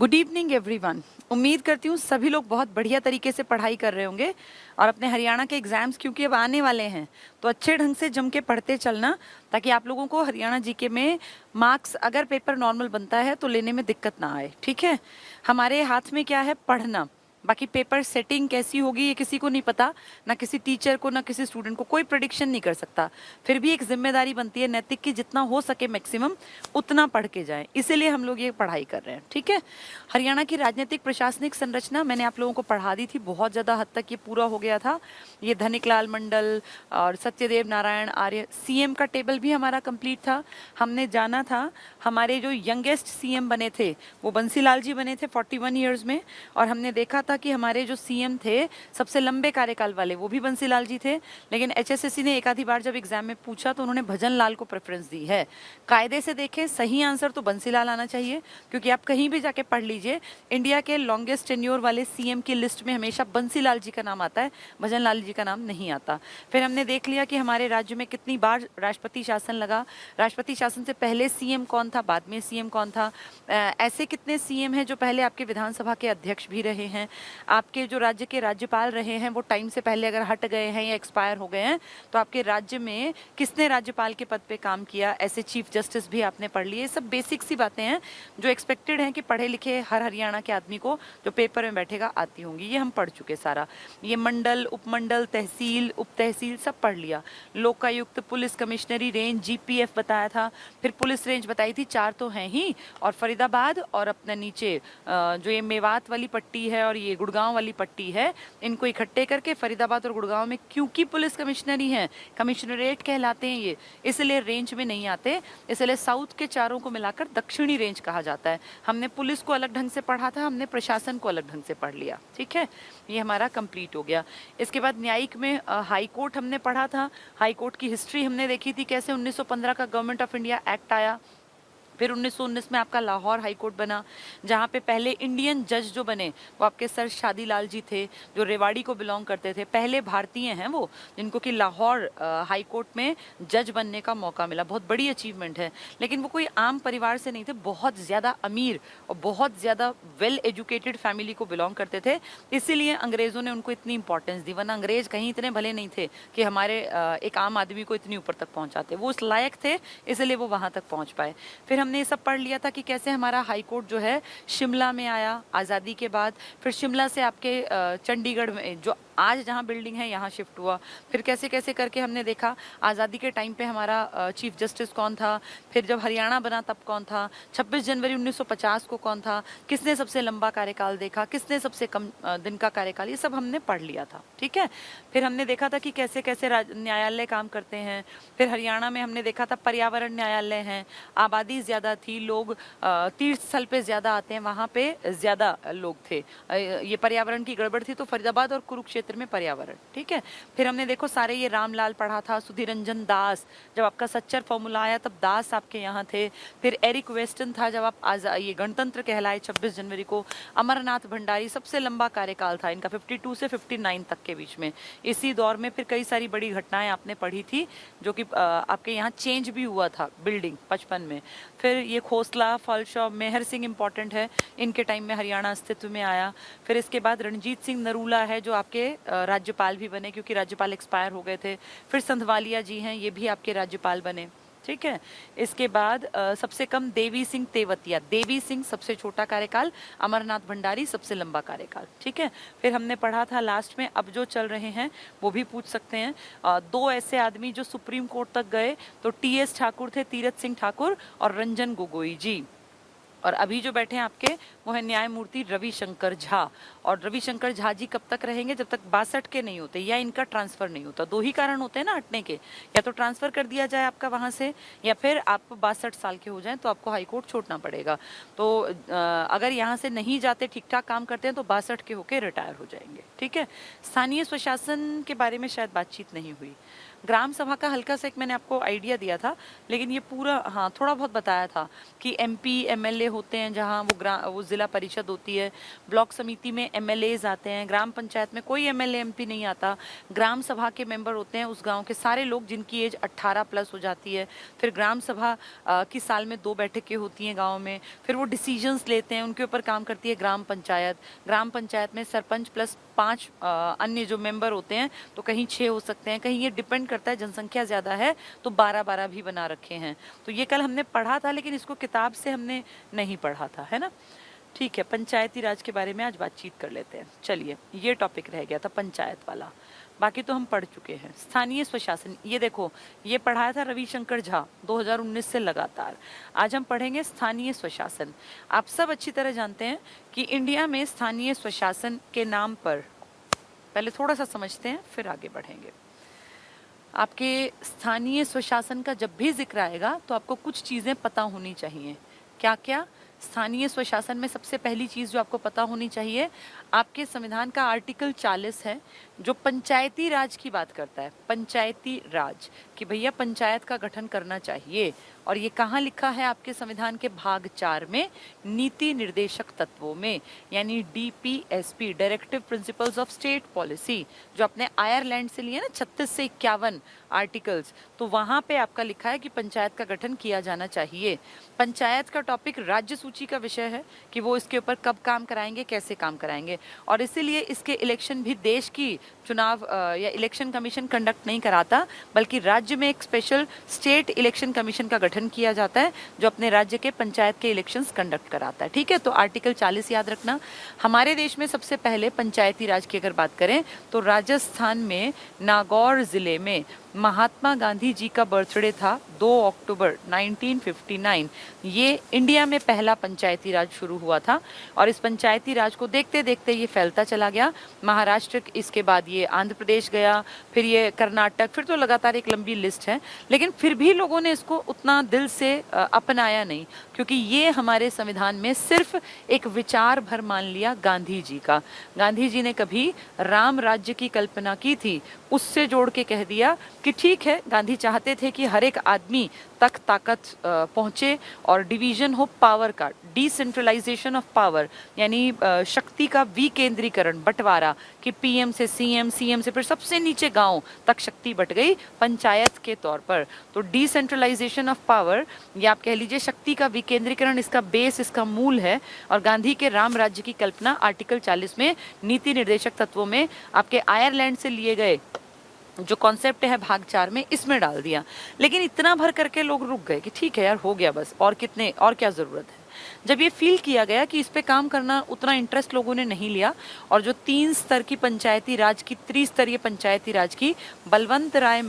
Good evening everyone. उम्मीद करती हूँ सभी लोग बहुत बढ़िया तरीके से पढ़ाई कर रहे होंगे और अपने हरियाणा के एग्जाम्स क्योंकि अब आने वाले हैं तो अच्छे ढंग से जम के पढ़ते चलना, ताकि आप लोगों को हरियाणा जीके में मार्क्स अगर पेपर नॉर्मल बनता है तो लेने में दिक्कत ना आए। ठीक है, हमारे हाथ में क्या है, पढ़ना। बाकी पेपर सेटिंग कैसी होगी ये किसी को नहीं पता, ना किसी टीचर को ना किसी स्टूडेंट को, कोई प्रेडिक्शन नहीं कर सकता। फिर भी एक जिम्मेदारी बनती है नैतिक की जितना हो सके मैक्सिमम उतना पढ़ के जाएं, इसीलिए हम लोग ये पढ़ाई कर रहे हैं। ठीक है, हरियाणा की राजनीतिक प्रशासनिक संरचना मैंने आप लोगों को पढ़ा दी थी, बहुत ज़्यादा हद तक ये पूरा हो गया था। ये धनिकलाल मंडल और सत्यदेव नारायण आर्य, सीएम का टेबल भी हमारा कंप्लीट था। हमने जाना था, हमारे जो यंगेस्ट सीएम बने थे वो बंसीलाल जी बने थे 41 ईयर्स में, और हमने देखा था कि हमारे जो सीएम थे सबसे लंबे कार्यकाल वाले वो भी बंसीलाल जी थे। लेकिन एचएसएससी ने एक आधी बार जब एग्जाम में पूछा तो उन्होंने भजन लाल को प्रेफरेंस दी है। कायदे से देखें सही आंसर तो बंसीलाल आना चाहिए, क्योंकि आप कहीं भी जाके पढ़ लीजिए इंडिया के लॉन्गेस्ट टेन्योर वाले सीएम की लिस्ट में हमेशा बंसीलाल जी का नाम आता है, भजन लाल जी का नाम नहीं आता। फिर हमने देख लिया कि हमारे राज्य में कितनी बार राष्ट्रपति शासन लगा, राष्ट्रपति शासन से पहले सीएम कौन था, बाद में सीएम कौन था, ऐसे कितने सीएम हैं जो पहले आपके विधानसभा के अध्यक्ष भी रहे हैं, आपके जो राज्य के राज्यपाल रहे हैं वो टाइम से पहले अगर हट गए हैं या एक्सपायर हो गए हैं तो आपके राज्य में किसने राज्यपाल के पद पे काम किया, ऐसे चीफ जस्टिस भी आपने पढ़ लिए। सब बेसिक सी बातें हैं जो एक्सपेक्टेड हैं कि पढ़े लिखे हर हरियाणा के आदमी को जो पेपर में बैठेगा आती होंगी, ये हम पढ़ चुके सारा। ये मंडल, उपमंडल, तहसील, उप तहसील सब पढ़ लिया। लोकायुक्त, पुलिस कमिश्नरी रेंज, जीपीएफ बताया था, फिर पुलिस रेंज बताई थी, 4 तो हैं ही, और फरीदाबाद और अपने नीचे जो ये मेवात वाली पट्टी है और ये गुड़गांव वाली पट्टी है, इनको इकट्ठे करके फरीदाबाद और गुड़गांव में क्योंकि पुलिस कमिश्नरी हैं, कमिश्नरेट कहलाते हैं ये, इसलिए रेंज में नहीं आते, इसलिए साउथ के चारों को मिलाकर दक्षिणी रेंज कहा जाता है। हमने पुलिस को अलग ढंग से पढ़ा था, हमने प्रशासन को अलग ढंग से पढ़ लिया। ठीक है, ये हमारा कंप्लीट हो गया। इसके बाद न्यायिक में हाई कोर्ट हमने पढ़ा था, हाई कोर्ट की हिस्ट्री हमने देखी थी, कैसे 1915 का गवर्नमेंट ऑफ इंडिया एक्ट आया, फिर 1919 में आपका लाहौर हाई कोर्ट बना, जहाँ पे पहले इंडियन जज जो बने वो आपके सर शादीलाल जी थे, जो रेवाड़ी को बिलोंग करते थे, पहले भारतीय हैं वो जिनको कि लाहौर हाई कोर्ट में जज बनने का मौका मिला। बहुत बड़ी अचीवमेंट है, लेकिन वो कोई आम परिवार से नहीं थे, बहुत ज़्यादा अमीर और बहुत ज़्यादा वेल एजुकेटेड फैमिली को बिलोंग करते थे, इसीलिए अंग्रेज़ों ने उनको इतनी इंपॉर्टेंस दी। वरना अंग्रेज़ कहीं इतने भले नहीं थे कि हमारे एक आम आदमी को इतनी ऊपर तक पहुँचाते, वो उस लायक थे इसलिए वो वहाँ तक पहुँच पाए। फिर हमने ये सब पढ़ लिया था कि कैसे हमारा हाई कोर्ट जो है शिमला में आया आज़ादी के बाद, फिर शिमला से आपके चंडीगढ़ में जो आज जहाँ बिल्डिंग है यहाँ शिफ्ट हुआ, फिर कैसे कैसे करके हमने देखा आज़ादी के टाइम पे हमारा चीफ जस्टिस कौन था, फिर जब हरियाणा बना तब कौन था, 26 जनवरी 1950 को कौन था, किसने सबसे लंबा कार्यकाल देखा, किसने सबसे कम दिन का कार्यकाल, ये सब हमने पढ़ लिया था। ठीक है, फिर हमने देखा था कि कैसे कैसे न्यायालय काम करते हैं। फिर हरियाणा में हमने देखा था पर्यावरण न्यायालय हैं, आबादी ज़्यादा थी, लोग तीर्थ स्थल पे ज़्यादा आते हैं, वहाँ पे ज़्यादा लोग थे, ये पर्यावरण की गड़बड़ थी तो फरीदाबाद और कुरुक्षेत्र में पर्यावरण। ठीक है, फिर हमने देखो सारे ये रामलाल पढ़ा था, सुधीर रंजन दास, जब आपका सच्चर फॉर्मूला आया तब दास आपके यहाँ थे, फिर एरिक वेस्टन था जब आप ये गणतंत्र कहलाए 26 जनवरी को, अमरनाथ भंडारी सबसे लंबा कार्यकाल था इनका 52 से 59 तक के बीच में। इसी दौर में फिर कई सारी बड़ी घटनाएं आपने पढ़ी थी जो कि आपके यहाँ चेंज भी हुआ था बिल्डिंग 55 में। फिर ये खोसला, फलशॉ, मेहर सिंह इंपॉर्टेंट है, इनके टाइम में हरियाणा अस्तित्व में आया। फिर इसके बाद रणजीत सिंह नरूला है जो आपके राज्यपाल भी बने क्योंकि राज्यपाल एक्सपायर हो गए थे। फिर संधवालिया जी हैं, ये भी आपके राज्यपाल बने। ठीक है, इसके बाद सबसे कम देवी सिंह तेवतिया, देवी सिंह सबसे छोटा कार्यकाल, अमरनाथ भंडारी सबसे लंबा कार्यकाल। ठीक है, फिर हमने पढ़ा था लास्ट में, अब जो चल रहे हैं वो भी पूछ सकते हैं, 2 ऐसे आदमी जो सुप्रीम कोर्ट तक गए तो टीएस ठाकुर थे, तीरथ सिंह ठाकुर और रंजन गोगोई जी, और अभी जो बैठे हैं आपके वो है न्यायमूर्ति रविशंकर झा। और रविशंकर झा जी कब तक रहेंगे, जब तक 62 के नहीं होते या इनका ट्रांसफर नहीं होता। 2 ही कारण होते हैं ना हटने के, या तो ट्रांसफर कर दिया जाए आपका वहां से, या फिर आप 62 साल के हो जाएं तो आपको हाई कोर्ट छोड़ना पड़ेगा। तो अगर यहाँ से नहीं जाते, ठीक ठाक काम करते हैं तो 62 के होके रिटायर हो जाएंगे। ठीक है, स्थानीय स्वशासन के बारे में शायद बातचीत नहीं हुई, ग्राम सभा का हल्का सा एक मैंने आपको आइडिया दिया था, लेकिन ये पूरा हाँ थोड़ा बहुत बताया था कि एमपी एमएलए होते हैं जहाँ वो जिला परिषद होती है, ब्लॉक समिति में एमएलएज आते हैं, ग्राम पंचायत में कोई एमएलए एमपी नहीं आता, ग्राम सभा के मेंबर होते हैं उस गांव के सारे लोग जिनकी एज 18 प्लस हो जाती है। फिर ग्राम सभा की साल में 2 बैठकें होती हैं गाँव में, फिर वो डिसीजंस लेते हैं, उनके ऊपर काम करती है ग्राम पंचायत। ग्राम पंचायत में सरपंच प्लस 5 अन्य जो मेंबर होते हैं, तो कहीं 6 हो सकते हैं, कहीं ये डिपेंड करता है, जनसंख्या ज़्यादा है तो 12-12 भी बना रखे हैं। तो ये कल हमने पढ़ा था, लेकिन इसको किताब से हमने नहीं पढ़ा था, है ना। ठीक है, पंचायती राज के बारे में आज बातचीत कर लेते हैं। चलिए, ये टॉपिक रह गया था पंचायत वाला, बाकी तो हम पढ़ चुके हैं। स्थानीय स्वशासन, ये देखो, ये पढ़ाया था रविशंकर झा 2019 से लगातार। आज हम पढ़ेंगे स्थानीय स्वशासन। आप सब अच्छी तरह जानते हैं कि इंडिया में स्थानीय स्वशासन के नाम पर, पहले थोड़ा सा समझते हैं फिर आगे बढ़ेंगे। आपके स्थानीय स्वशासन का जब भी जिक्र आएगा तो आपको कुछ चीज़ें पता होनी चाहिए। क्या क्या? स्थानीय स्वशासन में सबसे पहली चीज़ जो आपको पता होनी चाहिए, आपके संविधान का आर्टिकल 40 है जो पंचायती राज की बात करता है। पंचायती राज कि भैया पंचायत का गठन करना चाहिए, और ये कहाँ लिखा है? आपके संविधान के भाग 4 में नीति निर्देशक तत्वों में, यानी DPSP, directive principles of state policy, जो आपने आयरलैंड से लिए ना 36 से 51 आर्टिकल्स, तो वहाँ पे आपका लिखा है कि पंचायत का गठन किया जाना चाहिए। पंचायत का टॉपिक राज्य सूची का विषय है कि वो इसके ऊपर कब काम कराएंगे, कैसे काम कराएंगे, और इसीलिए इसके इलेक्शन भी देश की चुनाव या इलेक्शन कमीशन कंडक्ट नहीं कराता, बल्कि राज्य में एक स्पेशल स्टेट इलेक्शन कमीशन का गठन किया जाता है जो अपने राज्य के पंचायत के इलेक्शंस कंडक्ट कराता है। ठीक है, तो आर्टिकल 40 याद रखना। हमारे देश में सबसे पहले पंचायती राज की अगर बात करें तो राजस्थान में नागौर जिले में महात्मा गांधी जी का बर्थडे था 2 अक्टूबर 1959। ये इंडिया में पहला पंचायती राज शुरू हुआ था, और इस पंचायती राज को देखते देखते ये फैलता चला गया। महाराष्ट्र, इसके बाद ये आंध्र प्रदेश गया, फिर ये कर्नाटक, फिर तो लगातार एक लंबी लिस्ट है, लेकिन फिर भी लोगों ने इसको उतना दिल से अपनाया नहीं, क्योंकि ये हमारे संविधान में सिर्फ एक विचार भर मान लिया गांधी जी का। गांधी जी ने कभी राम राज्य की कल्पना की थी, उससे जोड़ के कह दिया कि ठीक है, गांधी चाहते थे कि हर एक आदमी तक ताकत पहुंचे और डिवीजन हो पावर का, डिसेंट्रलाइजेशन ऑफ पावर, यानी शक्ति का विकेंद्रीकरण, बंटवारा, कि पीएम से सीएम, सीएम से फिर सबसे नीचे गांव तक शक्ति बट गई पंचायत के तौर पर। तो डिसेंट्रलाइजेशन ऑफ पावर, या आप कह लीजिए शक्ति का विकेंद्रीकरण, इसका बेस, इसका मूल है। और गांधी के राम राज्य की कल्पना आर्टिकल 40 में नीति निर्देशक तत्वों में आपके आयरलैंड से लिए गए जो कॉन्सेप्ट है भाग 4 में, इसमें डाल दिया। लेकिन इतना भर करके लोग रुक गए कि ठीक है यार, हो गया बस, और कितने, और क्या जरूरत है। जब ये फील किया गया कि इस पे काम करना उतना इंटरेस्ट लोगों ने नहीं लिया, और जो 3 स्तर की पंचायती राज की, त्रिस्तरीय पंचायती राज की बलवंत राय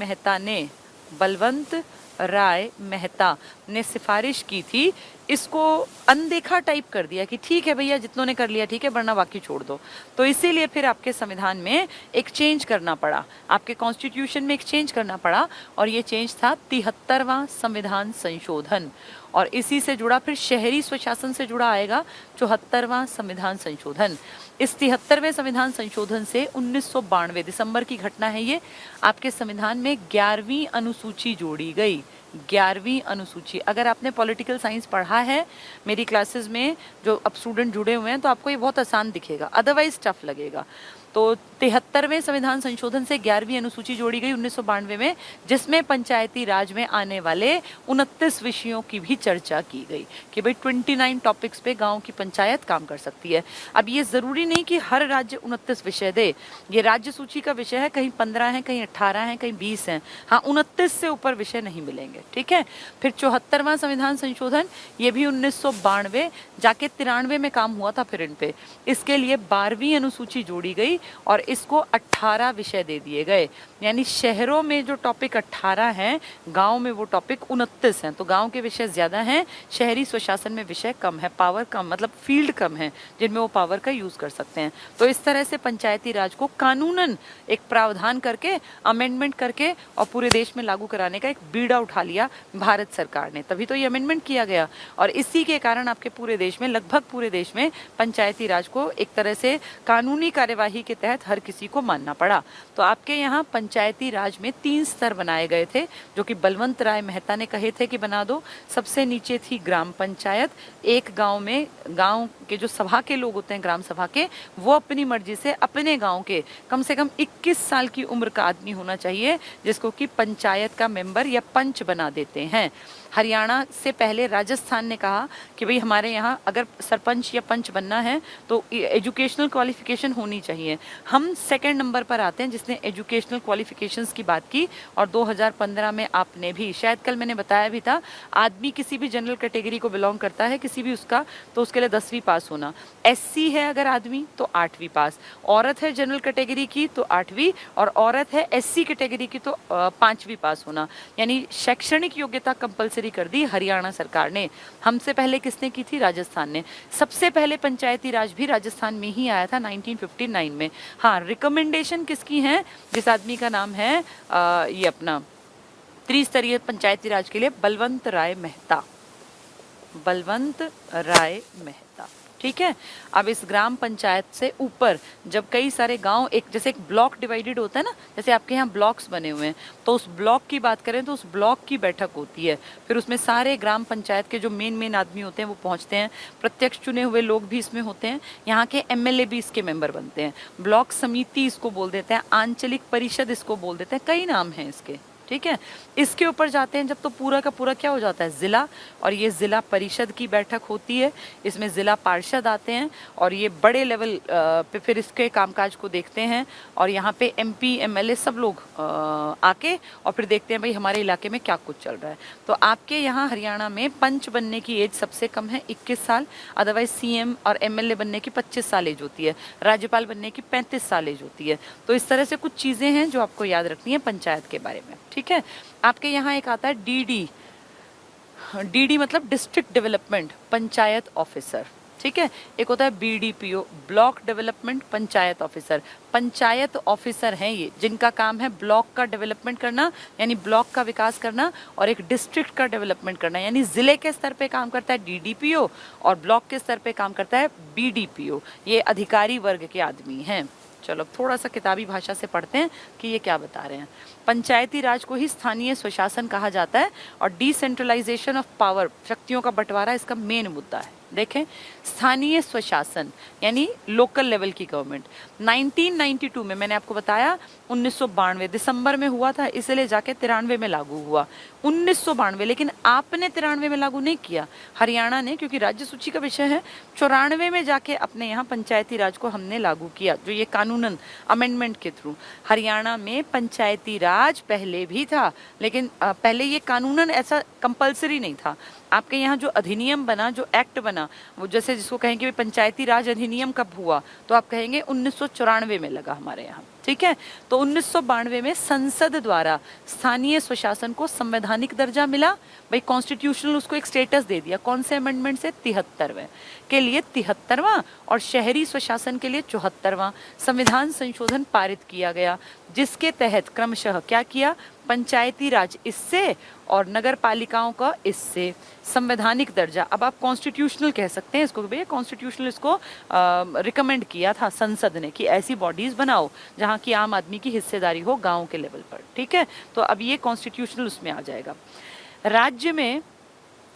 मेहता ने सिफारिश की थी, इसको अनदेखा टाइप कर दिया कि ठीक है भैया, जितनों ने कर लिया ठीक है, वरना बाकी छोड़ दो। तो इसीलिए फिर आपके संविधान में एक चेंज करना पड़ा, आपके कॉन्स्टिट्यूशन में एक चेंज करना पड़ा, और ये चेंज था 73वां संविधान संशोधन। और इसी से जुड़ा फिर शहरी स्वशासन से जुड़ा आएगा 74वां संविधान संशोधन। इस 73वें संविधान संशोधन से 1992 दिसंबर की घटना है ये, आपके संविधान में 11वीं अनुसूची जोड़ी गई। 11वीं अनुसूची, अगर आपने पॉलिटिकल साइंस पढ़ा है मेरी क्लासेस में, जो अब स्टूडेंट जुड़े हुए हैं, तो आपको ये बहुत आसान दिखेगा, अदरवाइज टफ लगेगा। तो 73वें संविधान संशोधन से 11वीं अनुसूची जोड़ी गई 1992 में, जिसमें पंचायती राज में आने वाले 29 विषयों की भी चर्चा की गई कि भाई 29 टॉपिक्स पे गांव की पंचायत काम कर सकती है। अब ये जरूरी नहीं कि हर राज्य 29 विषय दे, ये राज्य सूची का विषय है, कहीं 15 है, कहीं 18 है, कहीं 20 है, हाँ 29 से ऊपर विषय नहीं मिलेंगे। ठीक है, फिर 74वां संविधान संशोधन, ये भी 1992, जाके 93 में काम हुआ था फिर इन पे। इसके लिए 12वीं अनुसूची जोड़ी गई और इसको 18 विषय दे दिए गए, यानी शहरों में जो टॉपिक 18 हैं, गांव में वो टॉपिक 29 हैं। तो गांव के विषय ज्यादा हैं, शहरी स्वशासन में विषय कम है, पावर कम, मतलब फील्ड कम है जिनमें वो पावर का यूज कर सकते हैं। तो इस तरह से पंचायती राज को कानूनन एक प्रावधान करके, अमेंडमेंट करके और पूरे देश में लागू कराने का एक बीड़ा उठा लिया भारत सरकार ने, तभी तो ये अमेंडमेंट किया गया। और इसी के कारण आपके पूरे देश में, लगभग पूरे देश में पंचायती राज को एक तरह से कानूनी कार्यवाही के के तहत हर किसी को मानना पड़ा। तो आपके यहाँ पंचायती राज में 3 स्तर बनाए गए थे, जो कि बलवंत राय मेहता ने कहे थे कि बना दो। सबसे नीचे थी ग्राम पंचायत, एक गांव में गांव के जो सभा के लोग होते हैं, ग्राम सभा के, वो अपनी मर्जी से अपने गांव के कम से कम 21 साल की उम्र का आदमी होना चाहिए, जिसको कि पंचायत का मेंबर या पंच बना देते हैं। हरियाणा से पहले राजस्थान ने कहा कि भाई हमारे यहाँ अगर सरपंच या पंच बनना है तो एजुकेशनल क्वालिफिकेशन होनी चाहिए। हम सेकंड नंबर पर आते हैं जिसने एजुकेशनल क्वालिफिकेशंस की बात की, और 2015 में आपने भी, शायद कल मैंने बताया भी था, आदमी किसी भी जनरल कैटेगरी को बिलोंग करता है, किसी भी उसका, तो उसके लिए 10वीं पास होना। SC है अगर आदमी तो 8वीं पास, औरत है जनरल कैटेगरी की तो 8वीं, और औरत है SC कैटेगरी की तो 5वीं पास होना। यानी शैक्षणिक योग्यता कंपलसरी कर दी हरियाणा सरकार ने। हमसे पहले किसने की थी? राजस्थान ने। सबसे पहले पंचायती राज भी राजस्थान में ही आया था 1959 में। हाँ, रिकमेंडेशन किसकी है? जिस आदमी का नाम है ये अपना त्रिस्तरीय पंचायती राज के लिए बलवंत राय मेहता, बलवंत राय मेहता। ठीक है। अब इस ग्राम पंचायत से ऊपर जब कई सारे गांव, एक जैसे एक ब्लॉक डिवाइडेड होता है ना, जैसे आपके यहाँ ब्लॉक्स बने हुए हैं, तो उस ब्लॉक की बात करें तो उस ब्लॉक की बैठक होती है। फिर उसमें सारे ग्राम पंचायत के जो मेन आदमी होते हैं वो पहुंचते हैं, प्रत्यक्ष चुने हुए लोग भी इसमें होते हैं, यहाँ के MLA भी इसके मेंबर बनते हैं, ब्लॉक समिति इसको बोल देते हैं, आंचलिक परिषद इसको बोल देते हैं, कई नाम हैं इसके। ठीक है। इसके ऊपर जाते हैं जब तो पूरा का पूरा क्या हो जाता है? जिला, और ये जिला परिषद की बैठक होती है, इसमें जिला पार्षद आते हैं और ये बड़े लेवल पे फिर इसके कामकाज को देखते हैं, और यहाँ पे MP MLA सब लोग आके और फिर देखते हैं भाई हमारे इलाके में क्या कुछ चल रहा है। तो आपके यहाँ हरियाणा में पंच बनने की एज सबसे कम है 21 साल, अदरवाइज CM और MLA बनने की 25 साल एज होती है, राज्यपाल बनने की 35 साल एज होती है। तो इस तरह से कुछ चीजें हैं जो आपको याद रखनी है पंचायत के बारे में। ठीक है। आपके यहाँ एक आता है DD मतलब डिस्ट्रिक्ट डेवलपमेंट पंचायत ऑफिसर। ठीक है। एक होता है BDPO block development panchayat officer. Panchayat officer हैं ये, जिनका काम है ब्लॉक का डेवलपमेंट करना, यानी ब्लॉक का विकास करना, और एक डिस्ट्रिक्ट का डेवलपमेंट करना, यानी जिले के स्तर पे काम करता है DDPO और ब्लॉक के स्तर पे काम करता है BDPO। ये अधिकारी वर्ग के आदमी हैं। चलो थोड़ा सा किताबी भाषा से पढ़ते हैं कि ये क्या बता रहे हैं। पंचायती राज को ही स्थानीय स्वशासन कहा जाता है, और डिसेंट्रलाइजेशन ऑफ पावर, शक्तियों का बंटवारा, इसका मेन मुद्दा है। देखें, स्थानीय स्वशासन यानी लोकल लेवल की गवर्नमेंट 1992 में, मैंने आपको बताया 1992 दिसंबर में हुआ था, इसलिए जाके 93 में लागू हुआ 1992। लेकिन आपने 93 में लागू नहीं किया, हरियाणा ने, क्योंकि राज्य सूची का विषय है। 94 में जाके अपने यहाँ पंचायती राज को हमने लागू किया, जो ये कानूनन अमेंडमेंट के थ्रू। हरियाणा में पंचायती राज पहले भी था, लेकिन पहले ये कानूनन ऐसा कंपलसरी नहीं था। आपके यहाँ जो अधिनियम बना, जो एक्ट बना, वो जैसे जिसको कहेंगे पंचायती राज अधिनियम कब हुआ, तो आप कहेंगे 1994 में लगा हमारे यहाँ। ठीक है। तो 1992 में संसद द्वारा स्थानीय स्वशासन को संवैधानिक दर्जा मिला। भाई कॉन्स्टिट्यूशनल उसको एक स्टेटस दे दिया। कौन से अमेंडमेंट से? 73वें के लिए 73वां, और शहरी स्वशासन के लिए 74वां संविधान संशोधन पारित किया गया, जिसके तहत क्रमशः क्या किया? पंचायती राज इससे और नगर पालिकाओं का इससे संवैधानिक दर्जा। अब आप कॉन्स्टिट्यूशनल कह सकते हैं इसको, भैया कॉन्स्टिट्यूशनल इसको रिकमेंड किया था संसद ने कि ऐसी बॉडीज बनाओ जहां की आम आदमी की हिस्सेदारी हो गांव के लेवल पर। ठीक है। तो अब ये कॉन्स्टिट्यूशनल उसमें आ जाएगा। राज्य में,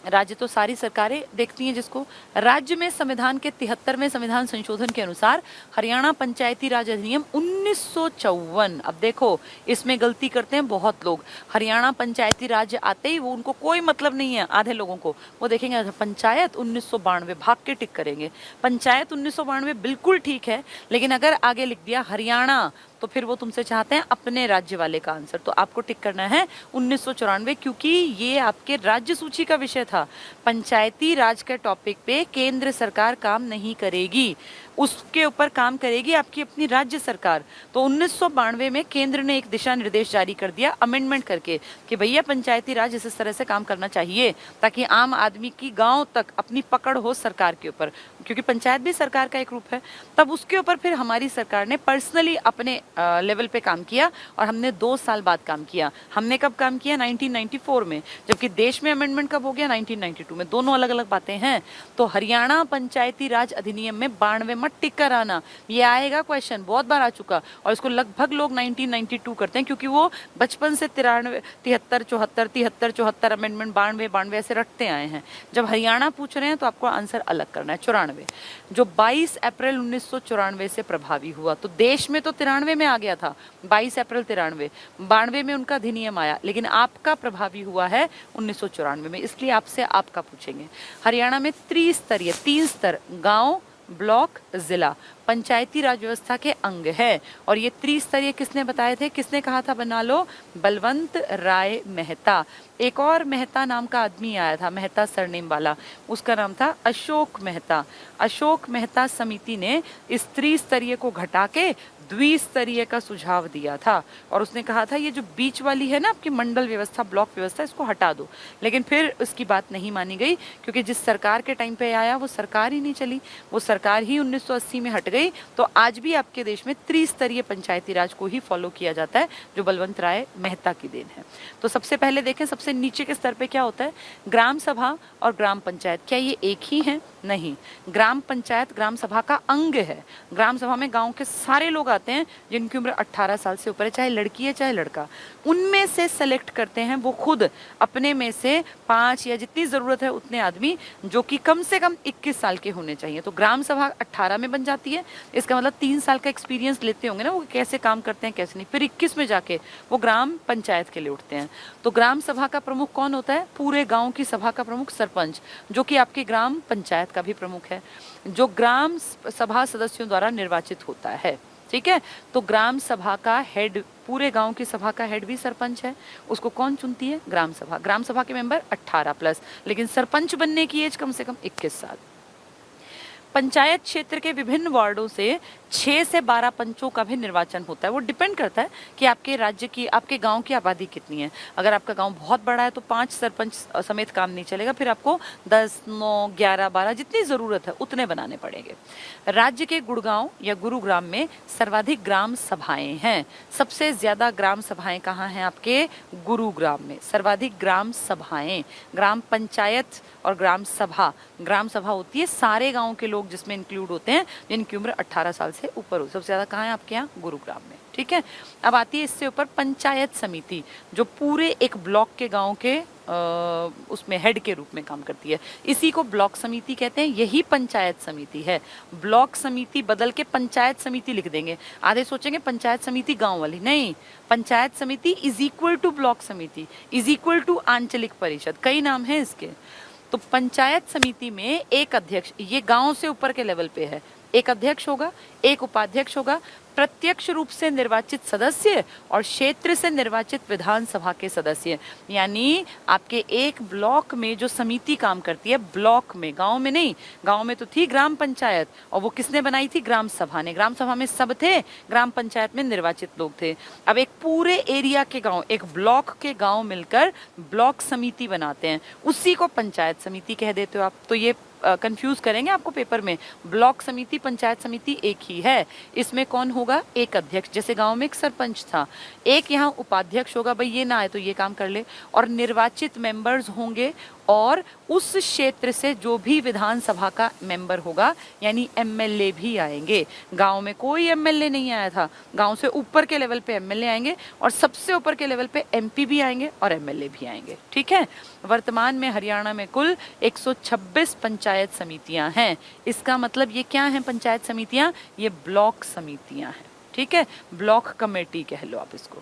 राज्य तो सारी सरकारें देखती हैं जिसको, राज्य में संविधान के 73वें संविधान संशोधन के अनुसार हरियाणा पंचायती राज अधिनियम 1954। अब देखो इसमें गलती करते हैं बहुत लोग। हरियाणा पंचायती राज आते ही वो उनको कोई मतलब नहीं है, आधे लोगों को वो देखेंगे पंचायत 1992, भाग के टिक करेंगे। पंचायत 1992 बिल्कुल ठीक है, लेकिन अगर आगे लिख दिया हरियाणा तो फिर वो तुमसे चाहते हैं अपने राज्य वाले का आंसर, तो आपको टिक करना है 1994, क्योंकि ये आपके राज्य सूची का विषय था। पंचायती राज के टॉपिक पे केंद्र सरकार काम नहीं करेगी, उसके ऊपर काम करेगी आपकी अपनी राज्य सरकार। तो 1992 में केंद्र ने एक दिशा निर्देश जारी कर दिया अमेंडमेंट करके कि भैया पंचायती राज इस तरह से काम करना चाहिए ताकि आम आदमी की गांव तक अपनी पकड़ हो सरकार के ऊपर, क्योंकि पंचायत भी सरकार का एक रूप है। तब उसके ऊपर फिर हमारी सरकार ने पर्सनली अपने लेवल पे काम किया, और हमने 2 साल बाद काम किया। हमने कब काम किया? 1994 में, जबकि देश में अमेंडमेंट कब हो गया? 1992 में। दोनों अलग अलग बातें हैं। तो हरियाणा पंचायती राज अधिनियम में 92वां बहुत टिक कर आना, ये आएगा क्वेश्चन, बहुत बार आ चुका, और इसको लगभग लोग 1992 करते हैं क्योंकि वो बचपन से 93, 73, 74, 73, 74 अमेंडमेंट 92, 92 ऐसे रटते आए हैं। जब हरियाणा पूछ रहे हैं तो आपको आंसर अलग करना है, 94, जो 22 अप्रैल 1994 से प्रभावी हुआ। तो देश में तो 93 में आ गया था, 22 अप्रैल 93, 92 में उनका अधिनियम आया, लेकिन आपका प्रभावी हुआ है 1994 में, इसलिए आपसे आपका पूछेंगे। हरियाणा में त्रिस्तरीय, 3 स्तर, गांव, ब्लॉक, जिला, पंचायती राज व्यवस्था के अंग है। और ये त्रिस्तरीय किसने बताए थे, किसने कहा था बना लो, बलवंत राय मेहता। एक और मेहता नाम का आदमी आया था, मेहता सरनेम वाला, उसका नाम था अशोक मेहता। अशोक मेहता समिति ने इस त्रिस्तरीय को घटा के द्विस्तरीय का सुझाव दिया था, और उसने कहा था ये जो बीच वाली है ना आपकी मंडल व्यवस्था, ब्लॉक व्यवस्था, इसको हटा दो। लेकिन फिर उसकी बात नहीं मानी गई क्योंकि जिस सरकार के टाइम पे आया वो सरकार ही नहीं चली, वो सरकार ही 1980 में हट गई। तो आज भी आपके देश में त्रिस्तरीय पंचायती राज को ही फॉलो किया जाता है, जो बलवंत राय मेहता की देन है। तो सबसे पहले देखें, सबसे नीचे के स्तर पे क्या होता है, ग्राम सभा और ग्राम पंचायत, क्या ये एक ही है? नहीं, ग्राम पंचायत ग्राम सभा का अंग है। ग्राम सभा में गांव के सारे लोग आते हैं जिनकी उम्र 18 साल से ऊपर है, चाहे लड़की है चाहे लड़का, उनमें से सेलेक्ट करते हैं वो खुद अपने में से 5 या जितनी जरूरत है उतने आदमी जो कि कम से कम 21 साल के होने चाहिए। तो ग्राम सभा 18 में बन जाती है, इसका मतलब 3 साल का एक्सपीरियंस लेते होंगे ना वो, कैसे काम करते हैं कैसे नहीं, फिर 21 में जाके वो ग्राम पंचायत के लिए उठते हैं। तो ग्राम सभा का प्रमुख कौन होता है? पूरे गांव की सभा का प्रमुख सरपंच, जो कि आपकी ग्राम पंचायत का भी प्रमुख है, जो ग्राम सभा सदस्यों द्वारा निर्वाचित होता है। ठीक है, तो ग्राम सभा का हेड, पूरे गांव की सभा का हेड भी सरपंच है, उसको कौन चुनती है? ग्राम सभा। ग्राम सभा के मेंबर 18+, लेकिन सरपंच बनने की एज कम से कम 21 साल। पंचायत क्षेत्र के विभिन्न वार्डों से 6 से 12 पंचों का भी निर्वाचन होता है। वो डिपेंड करता है कि आपके राज्य की, आपके गांव की आबादी कितनी है। अगर आपका गांव बहुत बड़ा है तो 5 सरपंच समेत काम नहीं चलेगा, फिर आपको 10, 9, 11, 12 जितनी जरूरत है उतने बनाने पड़ेंगे। राज्य के गुड़गांव या गुरुग्राम में सर्वाधिक ग्राम सभाएं हैं। सबसे ज्यादा ग्राम सभाएं कहाँ हैं? आपके गुरुग्राम में सर्वाधिक ग्राम सभाएं। ग्राम पंचायत और ग्राम सभा, ग्राम सभा होती है सारे गांव के लोग जिसमें इंक्लूड होते हैं जिनकी उम्र 18 साल से ऊपर हो। सबसे ज्यादा कहाँ है? आपके यहाँ गुरुग्राम में। ठीक है, अब आती है इससे ऊपर पंचायत समिति, जो पूरे एक ब्लॉक के गांव के उसमें हेड के रूप में काम करती है। इसी को ब्लॉक समिति कहते हैं, यही पंचायत समिति है। ब्लॉक समिति बदल के पंचायत समिति लिख देंगे। आधे सोचेंगे पंचायत समिति गांव वाली, नहीं, पंचायत समिति इज इक्वल टू ब्लॉक समिति, इज इक्वल टू आंचलिक परिषद, कई नाम है इसके। तो पंचायत समिति में एक अध्यक्ष, ये गांव से ऊपर के लेवल पे है, एक अध्यक्ष होगा, एक उपाध्यक्ष होगा, प्रत्यक्ष रूप से निर्वाचित सदस्य और क्षेत्र से निर्वाचित विधानसभा के सदस्य। यानी आपके एक ब्लॉक में जो समिति काम करती है, ब्लॉक में, गांव में नहीं। गांव में तो थी ग्राम पंचायत, और वो किसने बनाई थी? ग्राम सभा ने। ग्राम सभा में सब थे, ग्राम पंचायत में निर्वाचित लोग थे। अब एक पूरे एरिया के गांव, एक ब्लॉक के गांव मिलकर ब्लॉक समिति बनाते हैं, उसी को पंचायत समिति कह देते हो आप। तो ये कंफ्यूज करेंगे आपको पेपर में। ब्लॉक समिति, पंचायत समिति एक ही है। इसमें कौन होगा? एक अध्यक्ष, जैसे गांव में एक सरपंच था, एक यहाँ उपाध्यक्ष होगा, भाई ये ना आए तो ये काम कर ले, और निर्वाचित मेंबर्स होंगे, और उस क्षेत्र से जो भी विधानसभा का मेंबर होगा, यानी एमएलए भी आएंगे। गांव में कोई एमएलए नहीं आया था, गांव से ऊपर के लेवल पे एमएलए आएंगे, और सबसे ऊपर के लेवल पे एमपी भी आएंगे और एमएलए भी आएंगे। ठीक है, वर्तमान में हरियाणा में कुल 126 पंचायत समितियां हैं। इसका मतलब ये क्या है? पंचायत समितियां, ये ब्लॉक समितियां हैं। ठीक है, ब्लॉक कमेटी कह लो आप इसको,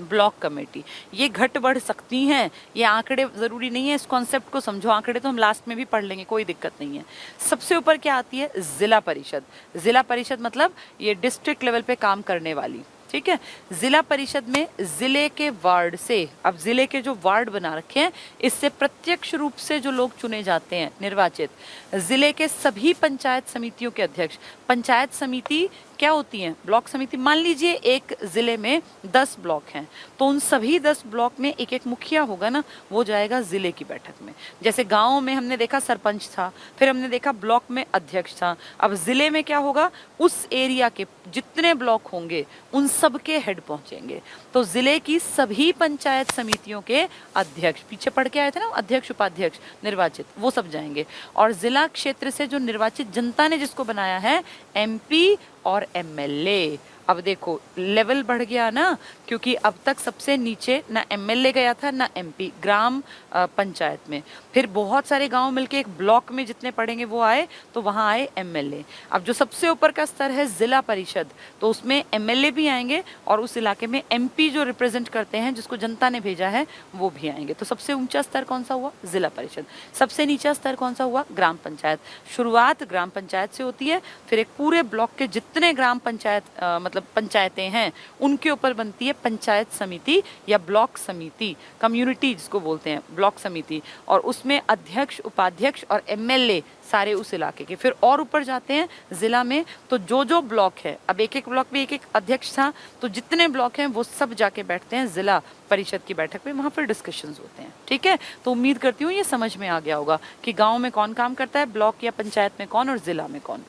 ब्लॉक कमेटी। ये घट बढ़ सकती हैं, ये आंकड़े जरूरी नहीं है, इस कॉन्सेप्ट को समझो। आंकड़े तो हम लास्ट में भी पढ़ लेंगे, कोई दिक्कत नहीं है। सबसे ऊपर क्या आती है? जिला परिषद। जिला परिषद मतलब ये डिस्ट्रिक्ट लेवल पे काम करने वाली। ठीक है, जिला परिषद में जिले के वार्ड से, अब जिले के जो वार्ड बना रखे हैं, इससे प्रत्यक्ष रूप से जो लोग चुने जाते हैं, निर्वाचित, जिले के सभी पंचायत समितियों के अध्यक्ष। पंचायत समिति क्या होती हैं? ब्लॉक समिति। मान लीजिए एक जिले में 10 ब्लॉक हैं, तो उन सभी 10 ब्लॉक में एक एक मुखिया होगा ना, वो जाएगा जिले की बैठक में। जैसे गाँव में हमने देखा सरपंच था, फिर हमने देखा ब्लॉक में अध्यक्ष था, अब जिले में क्या होगा, उस एरिया के जितने ब्लॉक होंगे उन सब के हेड पहुंचेंगे। तो जिले की सभी पंचायत समितियों के अध्यक्ष, पीछे पढ़ के आए थे ना, अध्यक्ष उपाध्यक्ष निर्वाचित, वो सब जाएंगे। और जिला क्षेत्र से जो निर्वाचित जनता ने जिसको बनाया है, एमपी और एमएलए। अब देखो लेवल बढ़ गया ना, क्योंकि अब तक सबसे नीचे ना एमएलए गया था ना एमपी, ग्राम पंचायत में। फिर बहुत सारे गांव मिलके एक ब्लॉक में जितने पड़ेंगे वो आए, तो वहां आए एमएलए। अब जो सबसे ऊपर का स्तर है जिला परिषद, तो उसमें एमएलए भी आएंगे और उस इलाके में एमपी जो रिप्रेजेंट करते हैं, जिसको जनता ने भेजा है, वो भी आएंगे। तो सबसे ऊंचा स्तर कौन सा हुआ? जिला परिषद। सबसे नीचा स्तर कौन सा हुआ? ग्राम पंचायत। शुरुआत ग्राम पंचायत से होती है, फिर एक पूरे ब्लॉक के जितने ग्राम पंचायत मतलब पंचायतें हैं, उनके ऊपर बनती है पंचायत समिति या ब्लॉक समिति, कम्युनिटी जिसको बोलते हैं, ब्लॉक समिति। और उसमें अध्यक्ष, उपाध्यक्ष और एमएलए सारे उस इलाके के। फिर और ऊपर जाते हैं जिला में, तो जो जो ब्लॉक है, अब एक एक ब्लॉक में एक एक अध्यक्ष था, तो जितने ब्लॉक हैं वो सब जाके बैठते हैं जिला परिषद की बैठक में, वहां पर डिस्कशंस होते हैं। ठीक है, तो उम्मीद करती हूँ ये समझ में आ गया होगा कि गाँव में कौन काम करता है, ब्लॉक या पंचायत में कौन और जिला में कौन।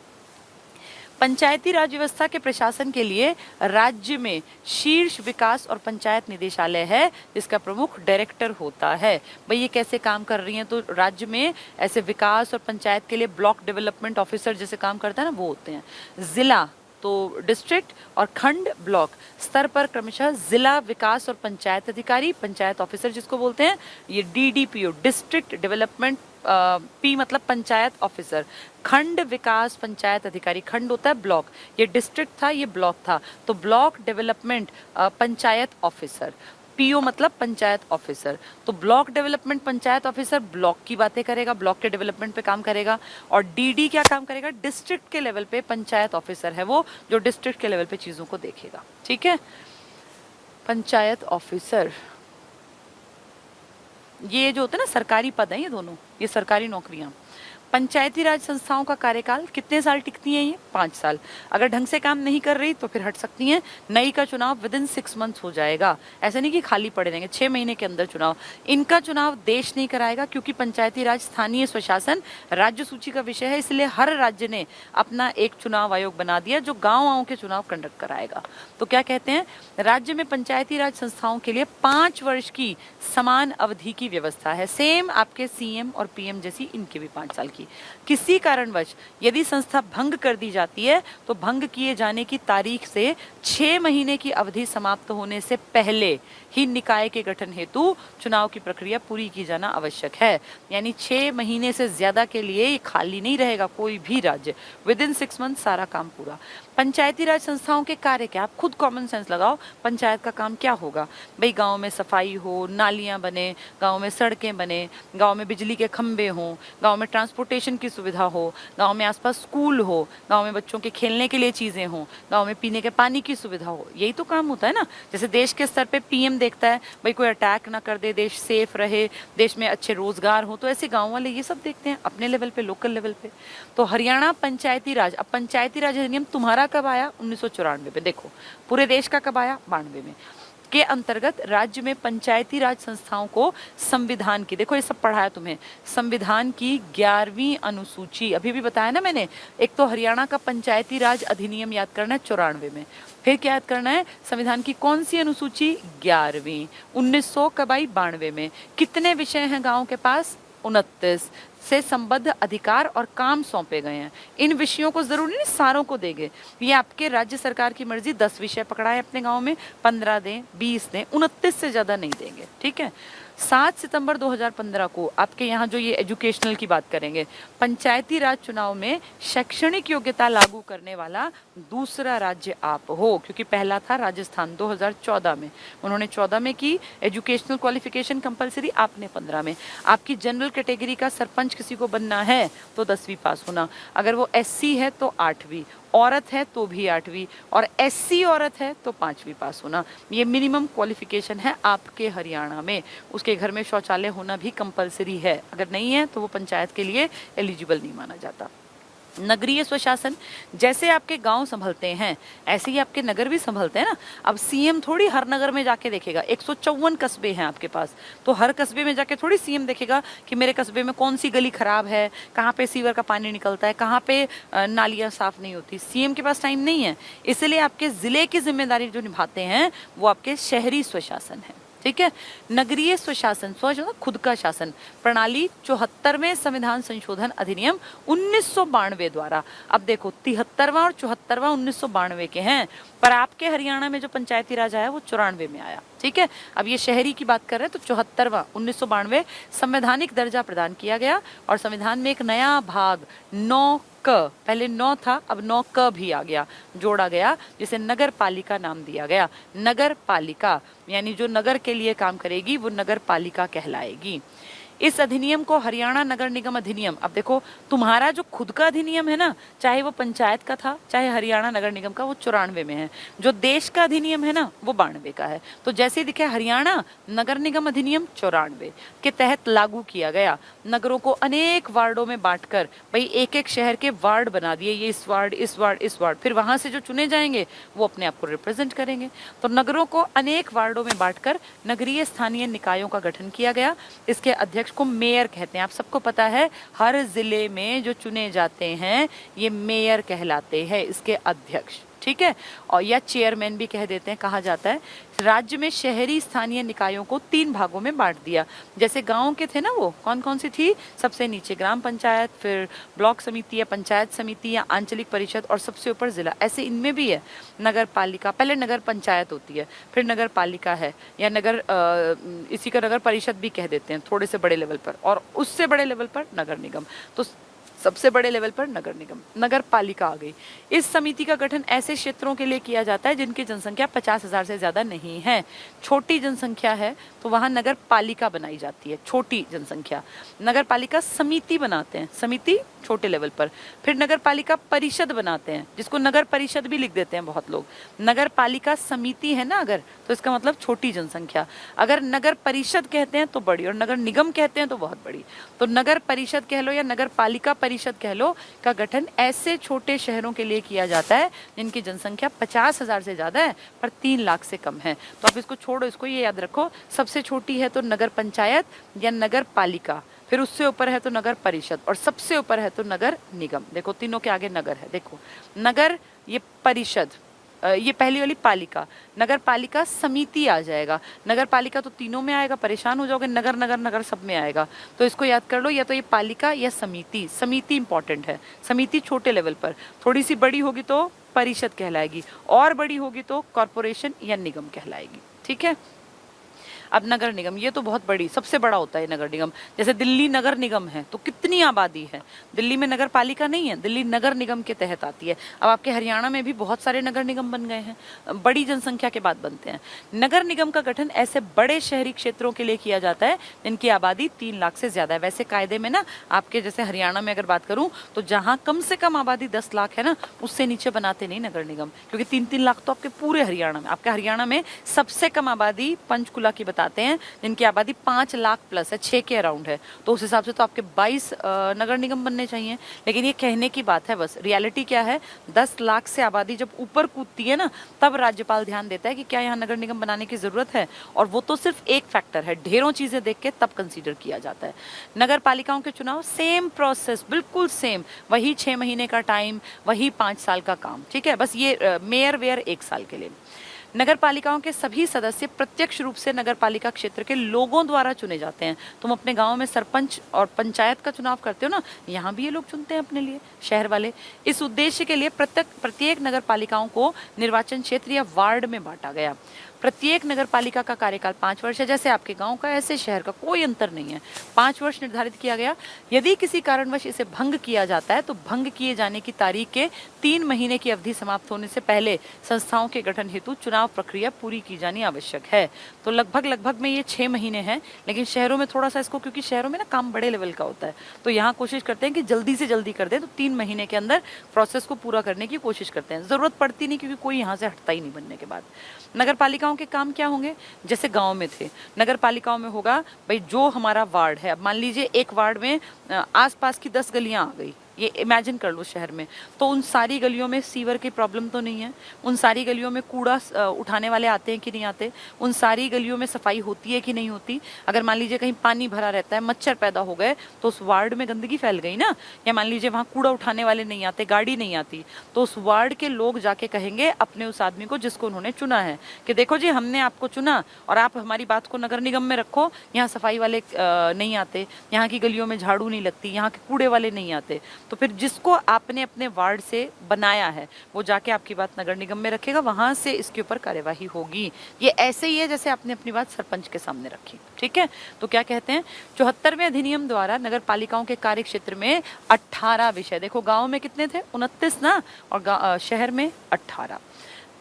पंचायती राज व्यवस्था के प्रशासन के लिए राज्य में शीर्ष विकास और पंचायत निदेशालय है, जिसका प्रमुख डायरेक्टर होता है। भाई ये कैसे काम कर रही हैं? तो राज्य में ऐसे विकास और पंचायत के लिए ब्लॉक डेवलपमेंट ऑफिसर जैसे काम करता है ना, वो होते हैं। जिला तो डिस्ट्रिक्ट और खंड ब्लॉक स्तर पर क्रमशः जिला विकास और पंचायत अधिकारी, पंचायत ऑफिसर जिसको बोलते हैं, ये डीडीपीओ, डिस्ट्रिक्ट डेवलपमेंट, पी मतलब पंचायत ऑफिसर, खंड विकास पंचायत अधिकारी, खंड होता है ब्लॉक, ये डिस्ट्रिक्ट था, ये ब्लॉक था, तो block development panchayat officer, PO मतलब पंचायत ऑफिसर। तो block development panchayat officer block की बातें करेगा, ब्लॉक के डेवलपमेंट पे काम करेगा। और डीडी क्या काम करेगा? डिस्ट्रिक्ट के लेवल पे पंचायत ऑफिसर है वो, जो डिस्ट्रिक्ट के लेवल पे चीजों को देखेगा। ठीक है, पंचायत ऑफिसर ये जो होते हैं ना सरकारी पद है, ये दोनों, ये सरकारी नौकरियां। पंचायती राज संस्थाओं का कार्यकाल कितने साल टिकती हैं? ये 5 साल। अगर ढंग से काम नहीं कर रही तो फिर हट सकती हैं। नई का चुनाव विदिन 6 मंथ्स हो जाएगा, ऐसा नहीं कि खाली पड़े रहेंगे, 6 महीने के अंदर चुनाव। इनका चुनाव देश नहीं कराएगा, क्योंकि पंचायती राज स्थानीय स्वशासन राज्य सूची का विषय है, इसलिए हर राज्य ने अपना एक चुनाव आयोग बना दिया जो गाँव के चुनाव कंडक्ट कराएगा। तो क्या कहते हैं, राज्य में पंचायती राज संस्थाओं के लिए 5 वर्ष की समान अवधि की व्यवस्था है, सेम आपके सीएम और पीएम जैसी इनके भी 5 साल की। किसी कारणवश यदि संस्था भंग कर दी जाती है, तो भंग किए जाने की तारीख से 6 महीने की अवधि समाप्त होने से पहले ही निकाय के गठन हेतु चुनाव की प्रक्रिया पूरी की जाना आवश्यक है। यानी 6 महीने से ज्यादा के लिए ये खाली नहीं रहेगा कोई भी राज्य, विदिन 6 मंथ सारा काम पूरा। पंचायती राज संस्थाओं के कार्य क्या? आप खुद कॉमन सेंस लगाओ, पंचायत का काम क्या होगा? भाई गांव में सफाई हो, नालियां बने, गांव में सड़कें बने, गांव में बिजली के खंभे हों, गांव में ट्रांसपोर्टेशन की सुविधा हो, गांव में आसपास स्कूल हो, गांव में बच्चों के खेलने के लिए चीजें हों, गांव में पीने के पानी की सुविधा हो। यही तो काम होता है ना। जैसे देश के स्तर पे पीएम देखता है भाई कोई अटैक ना कर दे, देश सेफ रहे, देश में अच्छे रोजगार हो, तो ऐसे गांव वाले ये सब देखते हैं अपने लेवल पे, लोकल लेवल पे। तो हरियाणा पंचायती राज, अब पंचायती राज अधिनियम तुम्हारा कब आया? 1994 में। देखो पूरे देश का कब आया? 92 में। के अंतर्गत राज्य में पंचायती राज संस्थाओं को संविधान की, देखो ये सब पढ़ाया तुम्हें, संविधान की 11वीं अनुसूची, अभी भी बताया ना मैंने। एक तो हरियाणा का पंचायती राज अधिनियम याद करना है 94 में, फिर क्या याद करना है? संविधान की कौन सी अनुसूची? 11वीं। 1900 कब आई? 92 में। कितने विषय हैं गाँव के पास? 29 से संबद्ध अधिकार और काम सौंपे गए हैं। इन विषयों को जरूरी नहीं सारों को देंगे, ये आपके राज्य सरकार की मर्जी। 10 विषय पकड़ाए अपने गांव में, 15 दें, 20 दें, 29 से ज्यादा नहीं देंगे। ठीक है। 7 सितंबर 2015 को आपके यहाँ जो ये एजुकेशनल की बात करेंगे, पंचायती राज चुनाव में शैक्षणिक योग्यता लागू करने वाला दूसरा राज्य आप हो, क्योंकि पहला था राजस्थान 2014 में, उन्होंने 14 में की एजुकेशनल क्वालिफिकेशन कंपलसरी, आपने 15 में। आपकी जनरल कैटेगरी का सरपंच किसी को बनना है तो 10वीं पास होना, अगर वो एससी है तो 8वीं, औरत है तो भी 8वीं, और एससी औरत है तो 5वीं पास होना। ये मिनिमम क्वालिफिकेशन है आपके हरियाणा में। उसके घर में शौचालय होना भी कंपलसरी है, अगर नहीं है तो वो पंचायत के लिए एलिजिबल नहीं माना जाता। नगरीय स्वशासन, जैसे आपके गांव संभलते हैं ऐसे ही आपके नगर भी संभलते हैं ना। अब सीएम थोड़ी हर नगर में जाके देखेगा, 154 कस्बे हैं आपके पास, तो हर कस्बे में जाके थोड़ी सीएम देखेगा कि मेरे कस्बे में कौन सी गली खराब है, कहाँ पे सीवर का पानी निकलता है, कहाँ पे नालियाँ साफ नहीं होती। सीएम के पास टाइम नहीं है, इसलिए आपके जिले की जिम्मेदारी जो निभाते हैं वो आपके शहरी स्वशासन है। ठीक है। नगरीय स्वशासन, स्व खुद का शासन प्रणाली 74वें संविधान संशोधन अधिनियम 1992 द्वारा, अब देखो 73वां और 74वां 1992 के हैं, पर आपके हरियाणा में जो पंचायती राज आया वो 94 में आया। ठीक है। अब ये शहरी की बात कर रहे हैं तो 74वां 1992 संवैधानिक दर्जा प्रदान किया गया और संविधान में एक नया भाग 9 क, पहले 9 था अब 9 क भी आ गया, जोड़ा गया, जिसे नगर पालिका नाम दिया गया। नगर पालिका यानी जो नगर के लिए काम करेगी वो नगर पालिका कहलाएगी। इस अधिनियम को हरियाणा नगर निगम अधिनियम, अब देखो तुम्हारा जो खुद का अधिनियम है ना, चाहे वो पंचायत का था चाहे हरियाणा नगर निगम का, वो 94 में है। जो देश का अधिनियम है ना वो 92 का है। तो जैसे दिखे हरियाणा नगर निगम अधिनियम 94 के तहत लागू किया गया। नगरों को अनेक वार्डों में बांटकर भाई एक एक शहर के वार्ड बना दिए, ये इस वार्ड इस वार्ड इस वार्ड, फिर वहां से जो चुने जाएंगे वो अपने आप को रिप्रेजेंट करेंगे। तो नगरों को अनेक वार्डों में बांटकर नगरीय स्थानीय निकायों का गठन किया गया। इसके अध्यक्ष को मेयर कहते हैं। आप सबको पता है हर जिले में जो चुने जाते हैं ये मेयर कहलाते हैं, इसके अध्यक्ष। ठीक है। और या चेयरमैन भी कह देते हैं, कहा जाता है। राज्य में शहरी स्थानीय निकायों को 3 भागों में बांट दिया। जैसे गांव के थे ना, वो कौन कौन सी थी, सबसे नीचे ग्राम पंचायत, फिर ब्लॉक समिति या पंचायत समिति या आंचलिक परिषद और सबसे ऊपर जिला। ऐसे इनमें भी है नगर पालिका, पहले नगर पंचायत होती है फिर नगर पालिका है, या नगर इसी का नगर परिषद भी कह देते हैं थोड़े से बड़े लेवल पर, और उससे बड़े लेवल पर नगर निगम। तो सबसे बड़े लेवल पर नगर निगम, नगर पालिका आ गई। इस समिति का गठन ऐसे क्षेत्रों के लिए किया जाता है जिनकी जनसंख्या 50,000 से ज्यादा नहीं है। छोटी जनसंख्या है तो वहां नगर पालिका बनाई जाती है, छोटी जनसंख्या। नगर पालिका समिति बनाते हैं, समिति छोटे लेवल पर। फिर नगर पालिका परिषद बनाते हैं, जिसको नगर परिषद भी लिख देते हैं बहुत लोग। नगर पालिका समिति है ना अगर, तो इसका मतलब छोटी जनसंख्या। अगर नगर परिषद कहते हैं तो बड़ी, और नगर निगम कहते हैं तो बहुत बड़ी। तो नगर परिषद कह लो या नगर पालिका परिषद कह लो का गठन ऐसे छोटे शहरों के लिए किया जाता है जिनकी जनसंख्या 50,000 से ज्यादा है पर 3 लाख से कम है। तो आप इसको छोड़ो, इसको ये याद रखो, सबसे छोटी है तो नगर पंचायत या नगर पालिका, फिर उससे ऊपर है तो नगर परिषद, और सबसे ऊपर है तो नगर निगम। देखो तीनों के आगे नगर है, देखो नगर, ये परिषद, ये पहली वाली पालिका, नगर पालिका समिति आ जाएगा। नगर पालिका तो तीनों में आएगा, परेशान हो जाओगे, नगर नगर नगर सब में आएगा। तो इसको याद कर लो, या तो ये पालिका या समिति। समिति इंपॉर्टेंट है, समिति छोटे लेवल पर, थोड़ी सी बड़ी होगी तो परिषद कहलाएगी, और बड़ी होगी तो कॉर्पोरेशन या निगम कहलाएगी। ठीक है। अब नगर निगम, ये तो बहुत बड़ी, सबसे बड़ा होता है नगर निगम। जैसे दिल्ली नगर निगम है तो कितनी आबादी है, दिल्ली में नगर पालिका नहीं है, दिल्ली नगर निगम के तहत आती है। अब आपके हरियाणा में भी बहुत सारे नगर निगम बन गए हैं, बड़ी जनसंख्या के बाद बनते हैं। नगर निगम का गठन ऐसे बड़े शहरी क्षेत्रों के लिए किया जाता है जिनकी आबादी 3 लाख से ज्यादा है। वैसे कायदे में ना आपके जैसे हरियाणा में अगर बात करूं तो जहां कम से कम आबादी 10 लाख है ना, उससे नीचे बनाते नहीं नगर निगम, क्योंकि 3-3 लाख तो आपके पूरे हरियाणा में। आपके हरियाणा में सबसे कम आबादी पंचकुला की बताते हैं जिनकी आबादी 5 लाख प्लस है, 6 के अराउंड है। तो उस हिसाब से तो आपके 22 नगर निगम बनने चाहिए। लेकिन ये कहने की बात है बस, रियलिटी क्या है, 10 लाख से आबादी जब ऊपर कूदती है ना, तब राज्यपाल ध्यान देता है कि क्या यहाँ नगर निगम बनाने की जरूरत है। और वो तो सिर्फ एक फैक्टर है, ढेरों चीजें देख के तब कंसीडर किया जाता है। नगर पालिकाओं के चुनाव सेम प्रोसेस, बिल्कुल सेम, वही 6 महीने का टाइम, वही 5 साल का काम। ठीक है। बस ये मेयर वेयर 1 साल के लिए। नगर पालिकाओं के सभी सदस्य प्रत्यक्ष रूप से नगर पालिका क्षेत्र के लोगों द्वारा चुने जाते हैं। तुम अपने गांव में सरपंच और पंचायत का चुनाव करते हो ना, यहाँ भी ये लोग चुनते हैं अपने लिए, शहर वाले। इस उद्देश्य के लिए प्रत्येक नगर पालिकाओं को निर्वाचन क्षेत्र या वार्ड में बांटा गया। प्रत्येक नगर पालिका का कार्यकाल 5 वर्ष है। जैसे आपके गांव का ऐसे शहर का कोई अंतर नहीं है, 5 वर्ष निर्धारित किया गया। यदि किसी कारणवश इसे भंग किया जाता है तो भंग किए जाने की तारीख के 3 महीने की अवधि समाप्त होने से पहले संस्थाओं के गठन हेतु चुनाव प्रक्रिया पूरी की जानी आवश्यक है। तो लगभग में ये 6 महीने हैं, लेकिन शहरों में थोड़ा सा इसको, क्योंकि शहरों में ना काम बड़े लेवल का होता है, तो यहाँ कोशिश करते हैं कि जल्दी से जल्दी कर दें। तो 3 महीने के अंदर प्रोसेस को पूरा करने की कोशिश करते हैं। जरूरत पड़ती नहीं, क्योंकि कोई यहाँ से हटता ही नहीं बनने के बाद। नगर पालिकाओं के काम क्या होंगे, जैसे गांव में थे, नगर पालिकाओं में होगा भाई जो हमारा वार्ड है, अब मान लीजिए एक वार्ड में आसपास की 10 गलियां आ गई, ये इमेजिन कर लो शहर में, तो उन सारी गलियों में सीवर की प्रॉब्लम तो नहीं है, उन सारी गलियों में कूड़ा उठाने वाले आते हैं कि नहीं आते, उन सारी गलियों में सफाई होती है कि नहीं होती। अगर मान लीजिए कहीं पानी भरा रहता है, मच्छर पैदा हो गए, तो उस वार्ड में गंदगी फैल गई ना। या मान लीजिए वहां कूड़ा उठाने वाले नहीं आते, गाड़ी नहीं आती, तो उस वार्ड के लोग जाके कहेंगे अपने उस आदमी को जिसको उन्होंने चुना है कि देखो जी हमने आपको चुना और आप हमारी बात को नगर निगम में रखो, यहाँ सफाई वाले नहीं आते, यहाँ की गलियों में झाड़ू नहीं लगती, यहाँ के कूड़े वाले नहीं आते। तो फिर जिसको आपने अपने वार्ड से बनाया है वो जाके आपकी बात नगर निगम में रखेगा, वहां से इसके ऊपर कार्यवाही होगी। ये ऐसे ही है जैसे आपने अपनी बात सरपंच के सामने रखी, ठीक है। तो क्या कहते हैं, 74वें अधिनियम द्वारा नगर पालिकाओं के कार्य क्षेत्र में 18 विषय, देखो गांव में कितने थे 29 ना, और शहर में 18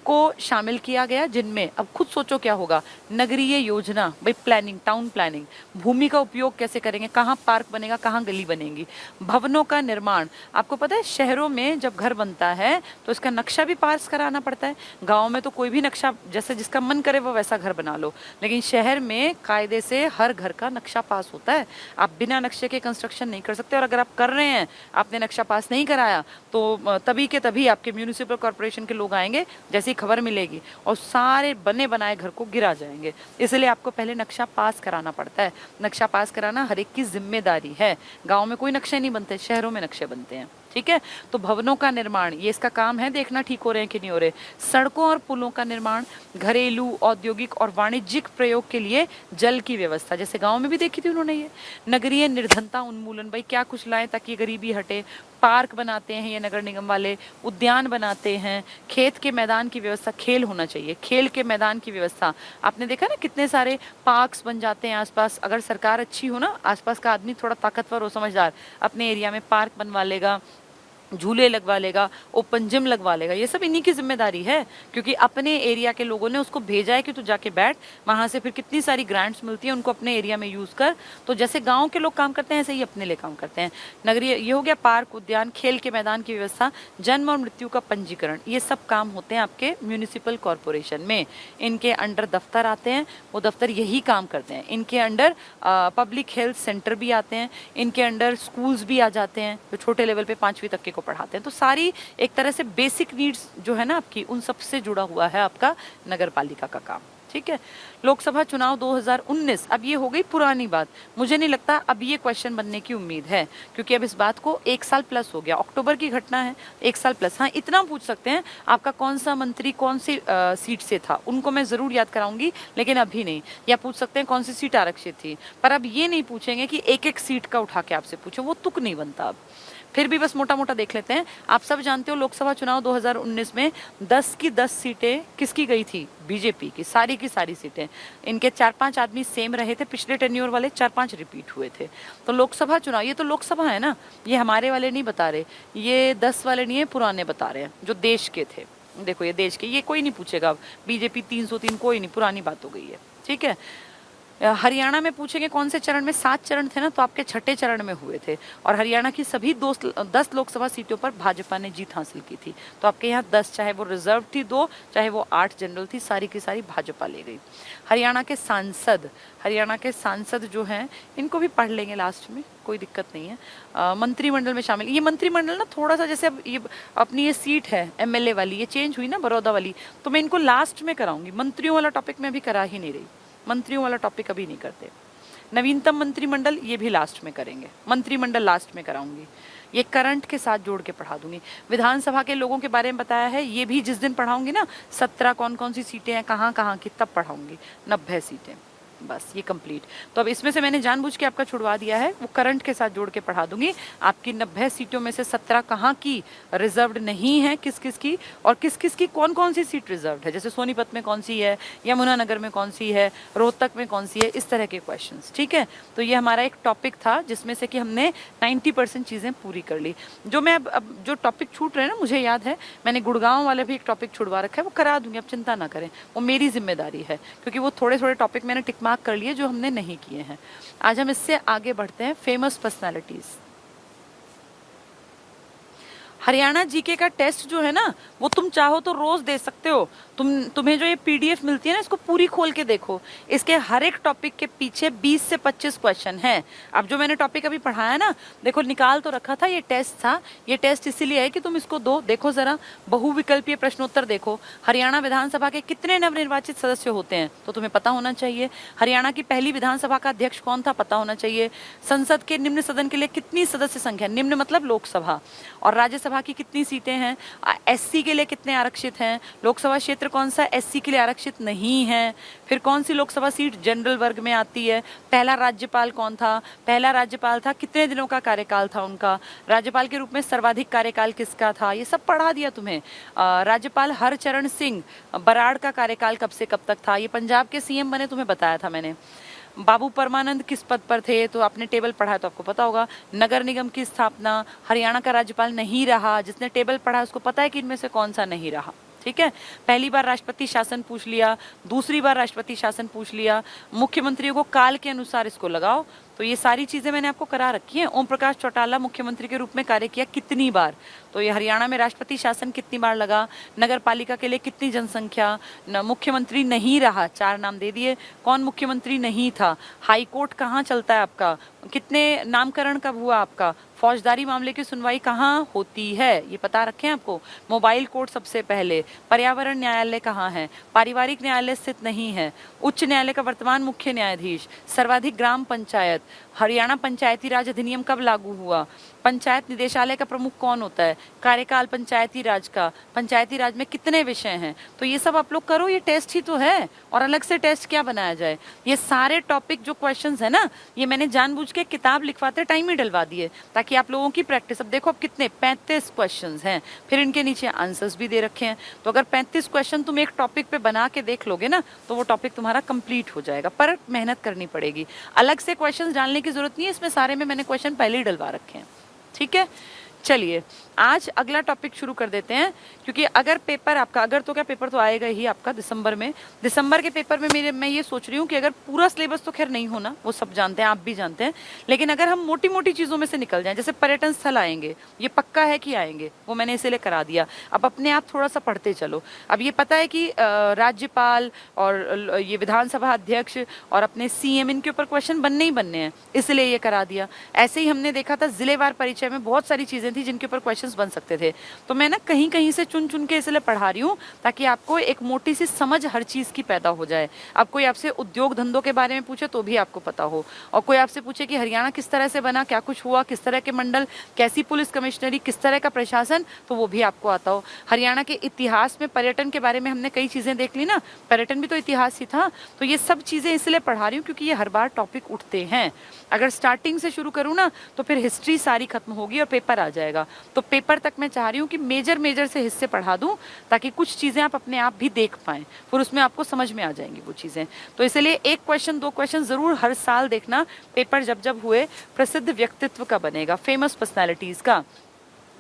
को शामिल किया गया, जिनमें अब खुद सोचो क्या होगा, नगरीय योजना, भाई प्लानिंग, टाउन प्लानिंग, भूमि का उपयोग कैसे करेंगे, कहाँ पार्क बनेगा, कहाँ गली बनेगी, भवनों का निर्माण। आपको पता है शहरों में जब घर बनता है तो इसका नक्शा भी पास कराना पड़ता है। गाँव में तो कोई भी नक्शा जैसे जिसका मन करे वो वैसा घर बना लो, लेकिन शहर में कायदे से हर घर का नक्शा पास होता है। आप बिना नक्शे के कंस्ट्रक्शन नहीं कर सकते, और अगर आप कर रहे हैं, आपने नक्शा पास नहीं कराया, तो तभी के तभी आपके म्यूनिसिपल कॉर्पोरेशन के लोग आएंगे, जैसी खबर मिलेगी, और सारे बने बनाए घर को गिरा जाएंगे। इसलिए आपको पहले नक्शा पास कराना पड़ता है। नक्शा पास कराना हर एक की जिम्मेदारी है। गांव में कोई नक्शे नहीं बनते, शहरों में नक्शे बनते हैं, ठीक है। तो भवनों का निर्माण, ये इसका काम है देखना ठीक हो रहे हैं कि नहीं हो रहे। सड़कों और पुलों का निर्माण, घरेलू, औद्योगिक और वाणिज्यिक प्रयोग के लिए जल की व्यवस्था, जैसे गांव में भी देखी थी उन्होंने ये। नगरीय निर्धनता उन्मूलन, भाई क्या कुछ लाएं ताकि गरीबी हटे। पार्क बनाते हैं ये नगर निगम वाले, उद्यान बनाते हैं, खेत के मैदान की व्यवस्था, खेल होना चाहिए, खेल के मैदान की व्यवस्था। आपने देखा ना कितने सारे पार्क्स बन जाते हैं आसपास। अगर सरकार अच्छी हो ना, आसपास का आदमी थोड़ा ताकतवर हो, समझदार, अपने एरिया में पार्क बनवा लेगा, झूले लगवा लेगा, ओपन जिम लगवा लेगा। ये सब इन्हीं की जिम्मेदारी है, क्योंकि अपने एरिया के लोगों ने उसको भेजा है कि तू जाके बैठ, वहां से फिर कितनी सारी ग्रांट्स मिलती है, उनको अपने एरिया में यूज कर। तो जैसे गांव के लोग काम करते हैं ऐसे ही अपने लिए काम करते हैं। नगरीय, ये हो गया पार्क, उद्यान, खेल के मैदान की व्यवस्था, जन्म और मृत्यु का पंजीकरण, ये सब काम होते हैं आपके म्यूनिसिपल कॉर्पोरेशन में। इनके अंडर दफ्तर आते हैं, वो दफ्तर यही काम करते हैं। इनके अंडर पब्लिक हेल्थ सेंटर भी आते हैं, इनके अंडर स्कूल्स भी आ जाते हैं, जो छोटे लेवल पे 5वीं तक के को पढ़ाते हैं। तो सारी एक तरह से बेसिक नीड्स जो है ना आपकी, उन सब से जुड़ा हुआ है आपका नगर पालिका का काम, ठीक है। लोकसभा चुनाव 2019, अब ये हो गई पुरानी बात। मुझे नहीं लगता अब ये क्वेश्चन बनने की उम्मीद है, क्योंकि अब इस बात को 1 साल प्लस हो गया। अक्टूबर की घटना है, 1 साल प्लस। हाँ, इतना पूछ सकते हैं आपका कौन सा मंत्री कौन सी सीट से था, उनको मैं जरूर याद कराऊंगी, लेकिन अभी नहीं। या पूछ सकते हैं कौन सी सीट आरक्षित थी, पर अब ये नहीं पूछेंगे कि एक एक सीट का उठा के आपसे पूछो, वो तुक नहीं बनता अब। फिर भी बस मोटा मोटा देख लेते हैं। आप सब जानते हो लोकसभा चुनाव 2019 में 10 की 10 सीटें किसकी गई थी, बीजेपी की सारी सीटें। इनके 4-5 आदमी सेम रहे थे, पिछले टेन्योर वाले 4-5 रिपीट हुए थे। तो लोकसभा चुनाव, ये तो लोकसभा है ना, ये हमारे वाले नहीं बता रहे, ये 10 वाले नहीं है, पुराने बता रहे हैं जो देश के थे। देखो ये देश के, ये कोई नहीं पूछेगा, बीजेपी 303 कोई नहीं, पुरानी बात हो गई है, ठीक है। हरियाणा में पूछेंगे कौन से चरण में, 7 चरण थे ना, तो आपके छठे चरण में हुए थे। और हरियाणा की सभी 10 लोकसभा सीटों पर भाजपा ने जीत हासिल की थी। तो आपके यहाँ 10, चाहे वो रिजर्व थी 2, चाहे वो 8 जनरल थी, सारी की सारी भाजपा ले गई। हरियाणा के सांसद जो हैं, इनको भी पढ़ लेंगे लास्ट में, कोई दिक्कत नहीं है। मंत्रिमंडल में शामिल, ये मंत्रिमंडल ना थोड़ा सा जैसे अब ये अपनी ये सीट है एमएलए वाली, ये चेंज हुई ना बड़ौदा वाली, तो मैं इनको लास्ट में कराऊंगी। मंत्रियों वाला टॉपिक में अभी करा ही नहीं रही, मंत्रियों वाला टॉपिक अभी नहीं करते। नवीनतम मंत्रिमंडल, ये भी लास्ट में करेंगे, मंत्रिमंडल लास्ट में कराऊंगी। ये करंट के साथ जोड़ के पढ़ा दूंगी। विधानसभा के लोगों के बारे में बताया है, ये भी जिस दिन पढ़ाऊंगी ना, 17 कौन कौन सी सीटें हैं, कहाँ कहाँ की, तब पढ़ाऊंगी। 90 सीटें, बस ये कंप्लीट। तो अब इसमें से मैंने जानबूझ के आपका छुड़वा दिया है, वो करंट के साथ जोड़ के पढ़ा दूंगी। आपकी 90 सीटों में से 17 कहाँ की रिजर्व्ड नहीं है, किस किस की, और किस किस की कौन कौन सी सीट रिजर्व्ड है, जैसे सोनीपत में कौन सी है, यमुनानगर में कौन सी है, रोहतक में कौन सी है, इस तरह के क्वेश्चंस, ठीक है। तो ये हमारा एक टॉपिक था जिसमें से कि हमने 90% चीज़ें पूरी कर ली। जो मैं अब जो टॉपिक छूट रहे हैं ना, मुझे याद है मैंने गुड़गांव वाले भी एक टॉपिक छुड़वा रखा है, वो करा दूंगी, आप चिंता ना करें, वो मेरी जिम्मेदारी है, क्योंकि वो थोड़े थोड़े टॉपिक मैंने टिक मार्क कर लिए जो हमने नहीं किए हैं। आज हम इससे आगे बढ़ते हैं, फेमस पर्सनालिटीज। हरियाणा जीके का टेस्ट जो है ना, वो तुम चाहो तो रोज दे सकते हो। तुम्हें जो ये पीडीएफ मिलती है ना, इसको पूरी खोल के देखो। इसके हर एक टॉपिक के पीछे 20 से 25 क्वेश्चन हैं। अब जो मैंने टॉपिक अभी पढ़ाया ना, देखो निकाल तो रखा था, ये टेस्ट था। ये टेस्ट इसीलिए है कि तुम इसको दो। देखो जरा, बहुविकल्पीय प्रश्नोत्तर देखो। हरियाणा विधानसभा के कितने नवनिर्वाचित सदस्य होते हैं, तो तुम्हें पता होना चाहिए। हरियाणा की पहली विधानसभा का अध्यक्ष कौन था, पता होना चाहिए। संसद के निम्न सदन के लिए कितनी सदस्य संख्या, निम्न मतलब लोकसभा, और राज्यसभा की कितनी सीटें हैं, एससी के लिए कितने आरक्षित हैं, लोकसभा क्षेत्र कौन सा एससी के लिए आरक्षित नहीं है, फिर कौन सी लोकसभा सीट जनरल वर्ग में आती है, पहला राज्यपाल कौन था, पहला राज्यपाल था कितने दिनों का कार्यकाल था उनका, राज्यपाल के रूप में सर्वाधिक कार्यकाल किसका था, ये सब पढ़ा दिया तुम्हें। राज्यपाल हरचरण सिंह बराड़ का कार्यकाल कब से कब तक था, ये पंजाब के सीएम बने, तुम्हें बताया था मैंने। बाबू परमानंद किस पद पर थे, तो आपने टेबल पढ़ा है तो आपको पता होगा। नगर निगम की स्थापना, हरियाणा का राज्यपाल नहीं रहा, जिसने टेबल पढ़ा है उसको पता है कि इनमें से कौन सा नहीं रहा। ठीक है, पहली बार राष्ट्रपति शासन पूछ लिया, दूसरी बार राष्ट्रपति शासन पूछ लिया, मुख्यमंत्रियों को काल के अनुसार इसको लगाओ। तो ये सारी चीजें मैंने आपको करा रखी हैं। ओम प्रकाश चौटाला मुख्यमंत्री के रूप में कार्य किया कितनी बार, तो ये हरियाणा में राष्ट्रपति शासन कितनी बार लगा, नगर पालिका के लिए कितनी जनसंख्या, मुख्यमंत्री नहीं रहा, 4 नाम दे दिए। कौन मुख्यमंत्री नहीं था, हाई कोर्ट कहाँ चलता है आपका, कितने नामकरण कब हुआ आपका, फौजदारी मामले की सुनवाई कहाँ होती है, ये पता रखें आपको। मोबाइल कोर्ट सबसे पहले, पर्यावरण न्यायालय कहाँ है, पारिवारिक न्यायालय स्थित नहीं है, उच्च न्यायालय का वर्तमान मुख्य न्यायाधीश, सर्वाधिक ग्राम पंचायत, हरियाणा पंचायती राज अधिनियम कब लागू हुआ, पंचायत निदेशालय का प्रमुख कौन होता है, कार्यकाल पंचायती राज का, पंचायती राज में कितने विषय हैं, तो ये सब आप लोग करो। ये टेस्ट ही तो है, और अलग से टेस्ट क्या बनाया जाए। ये सारे टॉपिक जो क्वेश्चंस है ना, ये मैंने जानबूझ के किताब लिखवाते टाइम ही डलवा दिए ताकि आप लोगों की प्रैक्टिस। अब देखो अब कितने 35 क्वेश्चन हैं, फिर इनके नीचे आंसर्स भी दे रखे हैं। तो अगर 35 क्वेश्चन तुम एक टॉपिक पे बना के देख लोगे ना, तो वो टॉपिक तुम्हारा कंप्लीट हो जाएगा, पर मेहनत करनी पड़ेगी। अलग से क्वेश्चन डालने की जरूरत नहीं है, इसमें सारे में मैंने क्वेश्चन पहले ही डलवा रखे हैं। ठीक है, चलिए आज अगला टॉपिक शुरू कर देते हैं, क्योंकि अगर पेपर आपका, अगर तो क्या पेपर तो आएगा ही आपका दिसंबर में। दिसंबर के पेपर में मैं ये सोच रही हूँ कि अगर पूरा सिलेबस तो खैर नहीं होना, वो सब जानते हैं, आप भी जानते हैं, लेकिन अगर हम मोटी मोटी चीज़ों में से निकल जाएं, जैसे पर्यटन स्थल आएंगे, ये पक्का है कि आएंगे, वो मैंने इसीलिए करा दिया। अब अपने आप थोड़ा सा पढ़ते चलो। अब ये पता है कि राज्यपाल और ये विधानसभा अध्यक्ष और अपने सीएम, इनके ऊपर क्वेश्चन बनने ही बनने हैं, इसलिए ये करा दिया। ऐसे ही हमने देखा था जिलेवार परिचय में बहुत सारी चीज़ें थी जिनके ऊपर क्वेश्चंस बन सकते थे, तो मैं ना कहीं कहीं से चुन चुन के इसलिए पढ़ा रही हूँ ताकि आपको एक मोटी सी समझ हर चीज़ की पैदा हो जाए। अब कोई आपसे उद्योग धंधों के बारे में पूछे तो भी आपको पता हो, और कोई आपसे पूछे कि हरियाणा किस तरह से बना, क्या कुछ हुआ, किस तरह के मंडल, कैसी पुलिस कमिश्नरी, किस तरह का प्रशासन, तो वो भी आपको आता हो। हरियाणा के इतिहास में पर्यटन के बारे में हमने कई चीज़ें देख ली ना, पर्यटन भी तो इतिहास ही था। तो ये सब चीज़ें इसलिए पढ़ा रही हूँ क्योंकि ये हर बार टॉपिक उठते हैं। अगर स्टार्टिंग से शुरू करूँ ना, तो फिर हिस्ट्री सारी खत्म होगी और पेपर आ जाएगा। तो पेपर तक मैं चाह रही हूँ कि मेजर से हिस्से पढ़ा दूं, ताकि कुछ चीज़ें आप अपने आप भी देख पाएं, फिर उसमें आपको समझ में आ जाएंगी वो चीज़ें। तो इसलिए 1 क्वेश्चन 2 क्वेश्चन ज़रूर हर साल देखना। पेपर जब जब हुए, प्रसिद्ध व्यक्तित्व का बनेगा, फेमस पर्सनैलिटीज़ का।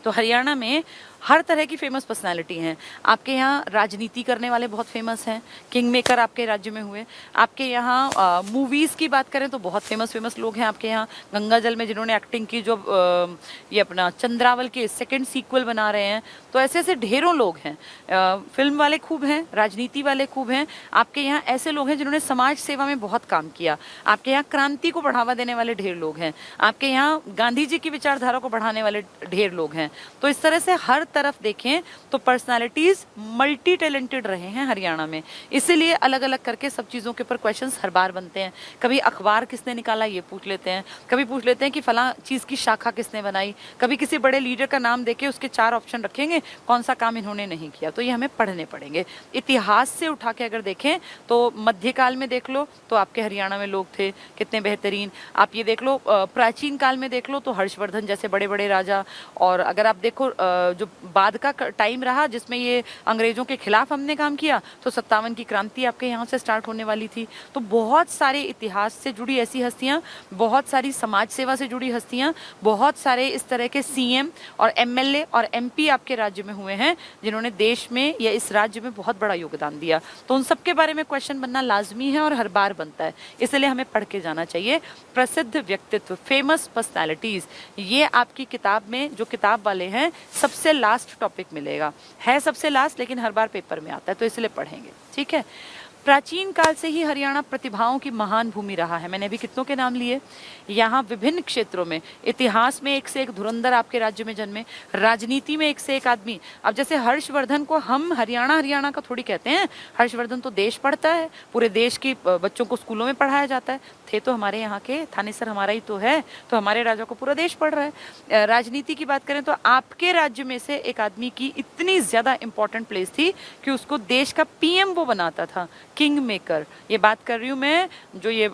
तो हरियाणा में हर तरह की फेमस पर्सनालिटी हैं। आपके यहाँ राजनीति करने वाले बहुत फेमस हैं, किंग मेकर आपके राज्य में हुए। आपके यहाँ मूवीज़ की बात करें तो बहुत फेमस लोग हैं आपके यहाँ। गंगा जल में जिन्होंने एक्टिंग की, जो ये अपना चंद्रावल के 2nd सीक्वल बना रहे हैं, तो ऐसे ऐसे ढेरों लोग हैं। फिल्म वाले खूब हैं, राजनीति वाले खूब हैं। आपके यहाँ ऐसे लोग हैं जिन्होंने समाज सेवा में बहुत काम किया। आपके यहाँ क्रांति को बढ़ावा देने वाले ढेर लोग हैं। आपके यहाँ गांधी जी की विचारधारा को बढ़ाने वाले ढेर लोग हैं। तो इस तरह से हर तरफ देखें तो पर्सनालिटीज मल्टी टैलेंटेड रहे हैं हरियाणा में, इसीलिए अलग अलग करके सब चीज़ों के ऊपर क्वेश्चंस हर बार बनते हैं। कभी अखबार किसने निकाला ये पूछ लेते हैं, कभी पूछ लेते हैं कि फला चीज़ की शाखा किसने बनाई, कभी किसी बड़े लीडर का नाम देके उसके 4 ऑप्शन रखेंगे कौन सा काम इन्होंने नहीं किया। तो ये हमें पढ़ने पड़ेंगे। इतिहास से उठा के अगर देखें तो मध्यकाल में देख लो तो आपके हरियाणा में लोग थे कितने बेहतरीन। आप ये देख लो प्राचीन काल में देख लो तो हर्षवर्धन जैसे बड़े बड़े राजा। और अगर आप देखो जो बाद का टाइम रहा जिसमें ये अंग्रेजों के खिलाफ हमने काम किया, तो 57 की क्रांति आपके यहाँ से स्टार्ट होने वाली थी। तो बहुत सारे इतिहास से जुड़ी ऐसी हस्तियां, बहुत सारी समाज सेवा से जुड़ी हस्तियां, बहुत सारे इस तरह के सीएम और एमएलए और एमपी आपके राज्य में हुए हैं जिन्होंने देश में या इस राज्य में बहुत बड़ा योगदान दिया। तो उन सबके बारे में क्वेश्चन बनना लाजमी है और हर बार बनता है, इसलिए हमें पढ़ के जाना चाहिए। प्रसिद्ध व्यक्तित्व, फेमस पर्सनैलिटीज, ये आपकी किताब में जो किताब वाले हैं सबसे लास्ट टॉपिक मिलेगा, है सबसे लास्ट लेकिन हर बार पेपर में आता है, तो इसलिए पढ़ेंगे, ठीक है। प्राचीन काल से ही हरियाणा प्रतिभाओं की महान भूमि रहा है। मैंने अभी कितनों के नाम लिए। यहाँ विभिन्न क्षेत्रों में, इतिहास में एक से एक धुरंधर आपके राज्य में जन्मे, राजनीति में एक से एक आदमी। अब जैसे हर्षवर्धन को हम हरियाणा का थोड़ी कहते हैं, हर्षवर्धन तो देश पढ़ता है, पूरे देश की बच्चों को स्कूलों में पढ़ाया जाता है। थे तो हमारे यहाँ के, थानेसर हमारा ही तो है, तो हमारे राजा को पूरा देश पढ़ रहा है। राजनीति की बात करें तो आपके राज्य में से एक आदमी की इतनी ज्यादा इंपॉर्टेंट प्लेस थी कि उसको देश का पीएम वो बनाता था, किंग मेकर। ये बात कर रही हूँ मैं, जो ये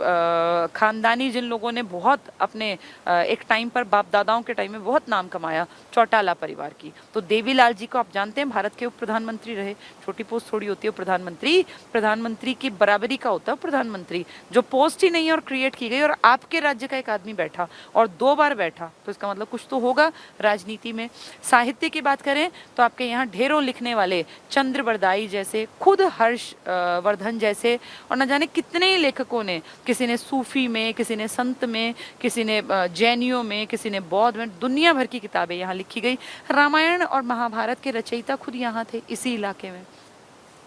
खानदानी जिन लोगों ने बहुत अपने एक टाइम पर बाप दादाओं के टाइम में बहुत नाम कमाया, चौटाला परिवार की। तो देवीलाल जी को आप जानते हैं, भारत के उप प्रधानमंत्री रहे। छोटी पोस्ट थोड़ी होती है प्रधानमंत्री, प्रधानमंत्री की बराबरी का होता है प्रधानमंत्री, जो पोस्ट ही नहीं और क्रिएट की गई और आपके राज्य का एक आदमी बैठा और 2 बार बैठा, तो इसका मतलब कुछ तो होगा राजनीति में। साहित्य की बात करें तो आपके यहाँ ढेरों लिखने वाले, चंद्र बरदाई जैसे, खुद हर्षवर्धन जैसे, और न जाने कितने ही लेखकों ने, किसी ने सूफी में, किसी ने संत में, किसी ने जैनियों में, किसी ने बौद्ध में, दुनिया भर की किताबें यहाँ लिखी गई। रामायण और महाभारत के रचयिता खुद यहाँ थे, इसी इलाके में।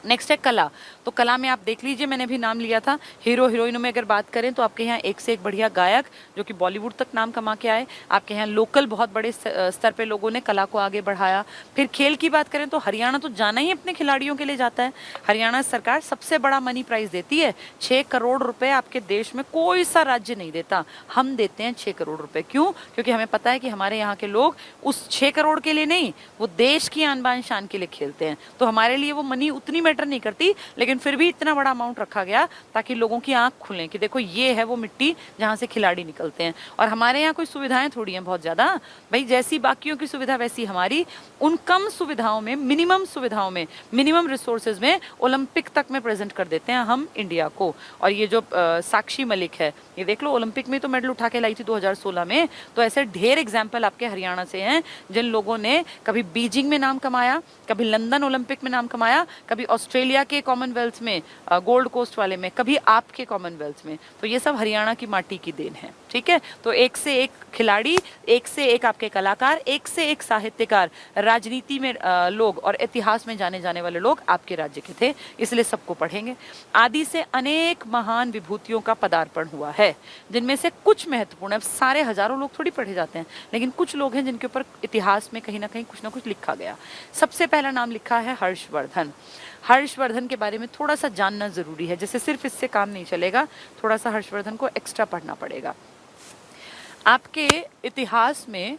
नेक्स्ट है कला। तो कला में आप देख लीजिए, मैंने भी नाम लिया था। हीरो हीरोइनों में अगर बात करें तो आपके यहाँ एक से एक बढ़िया गायक जो कि बॉलीवुड तक नाम कमा के आए। आपके यहाँ लोकल बहुत बड़े स्तर पे लोगों ने कला को आगे बढ़ाया। फिर खेल की बात करें तो हरियाणा तो जाना ही अपने खिलाड़ियों के लिए जाता है। हरियाणा सरकार सबसे बड़ा मनी प्राइज देती है, 6 करोड़ रुपए आपके देश में कोई सा राज्य नहीं देता, हम देते हैं 6 करोड़ रुपए। क्यों? क्योंकि हमें पता है कि हमारे यहाँ के लोग उस 6 करोड़ के लिए नहीं, वो देश की आन बान शान के लिए खेलते हैं। तो हमारे लिए वो मनी उतनी मैटर नहीं करती, लेकिन फिर भी इतना बड़ा अमाउंट रखा गया ताकि लोगों की आंख खुले कि देखो ये है वो मिट्टी जहां से खिलाड़ी निकलते हैं। और हमारे यहाँ कोई सुविधाएं थोड़ी हैं बहुत ज्यादा, भाई जैसी बाकियों की सुविधा वैसी हमारी। उन कम सुविधाओं में, सुविधाओं में, मिनिमम रिसोर्सेज में ओलंपिक तक में प्रेजेंट कर देते हैं हम इंडिया को। और ये जो साक्षी मलिक है, ये देख लो, ओलंपिक में तो मेडल उठा के लाई थी 2016 में। तो ऐसे ढेर एग्जाम्पल आपके हरियाणा से हैं जिन लोगों ने कभी बीजिंग में नाम कमाया, कभी लंदन ओलंपिक में नाम कमाया, कभी ऑस्ट्रेलिया के कॉमनवेल्थ में, गोल्ड कोस्ट वाले में, कभी आपके कॉमनवेल्थ में। तो ये सब हरियाणा की माटी की देन है, ठीक है। तो एक से एक खिलाड़ी, एक से एक आपके कलाकार, एक से एक साहित्यकार, राजनीति में लोग और इतिहास में जाने जाने वाले लोग आपके राज्य के थे, इसलिए सबको पढ़ेंगे। आदि से अनेक महान विभूतियों का पदार्पण हुआ है, जिनमें से कुछ महत्वपूर्ण है। सारे हजारों लोग थोड़ी पढ़े जाते हैं, लेकिन कुछ लोग हैं जिनके ऊपर इतिहास में कहीं ना कहीं कुछ ना कुछ लिखा गया। सबसे पहला नाम लिखा है हर्षवर्धन। हर्षवर्धन के बारे में थोड़ा सा जानना जरूरी है, जैसे सिर्फ इससे काम नहीं चलेगा, थोड़ा सा हर्षवर्धन को एक्स्ट्रा पढ़ना पड़ेगा। आपके इतिहास में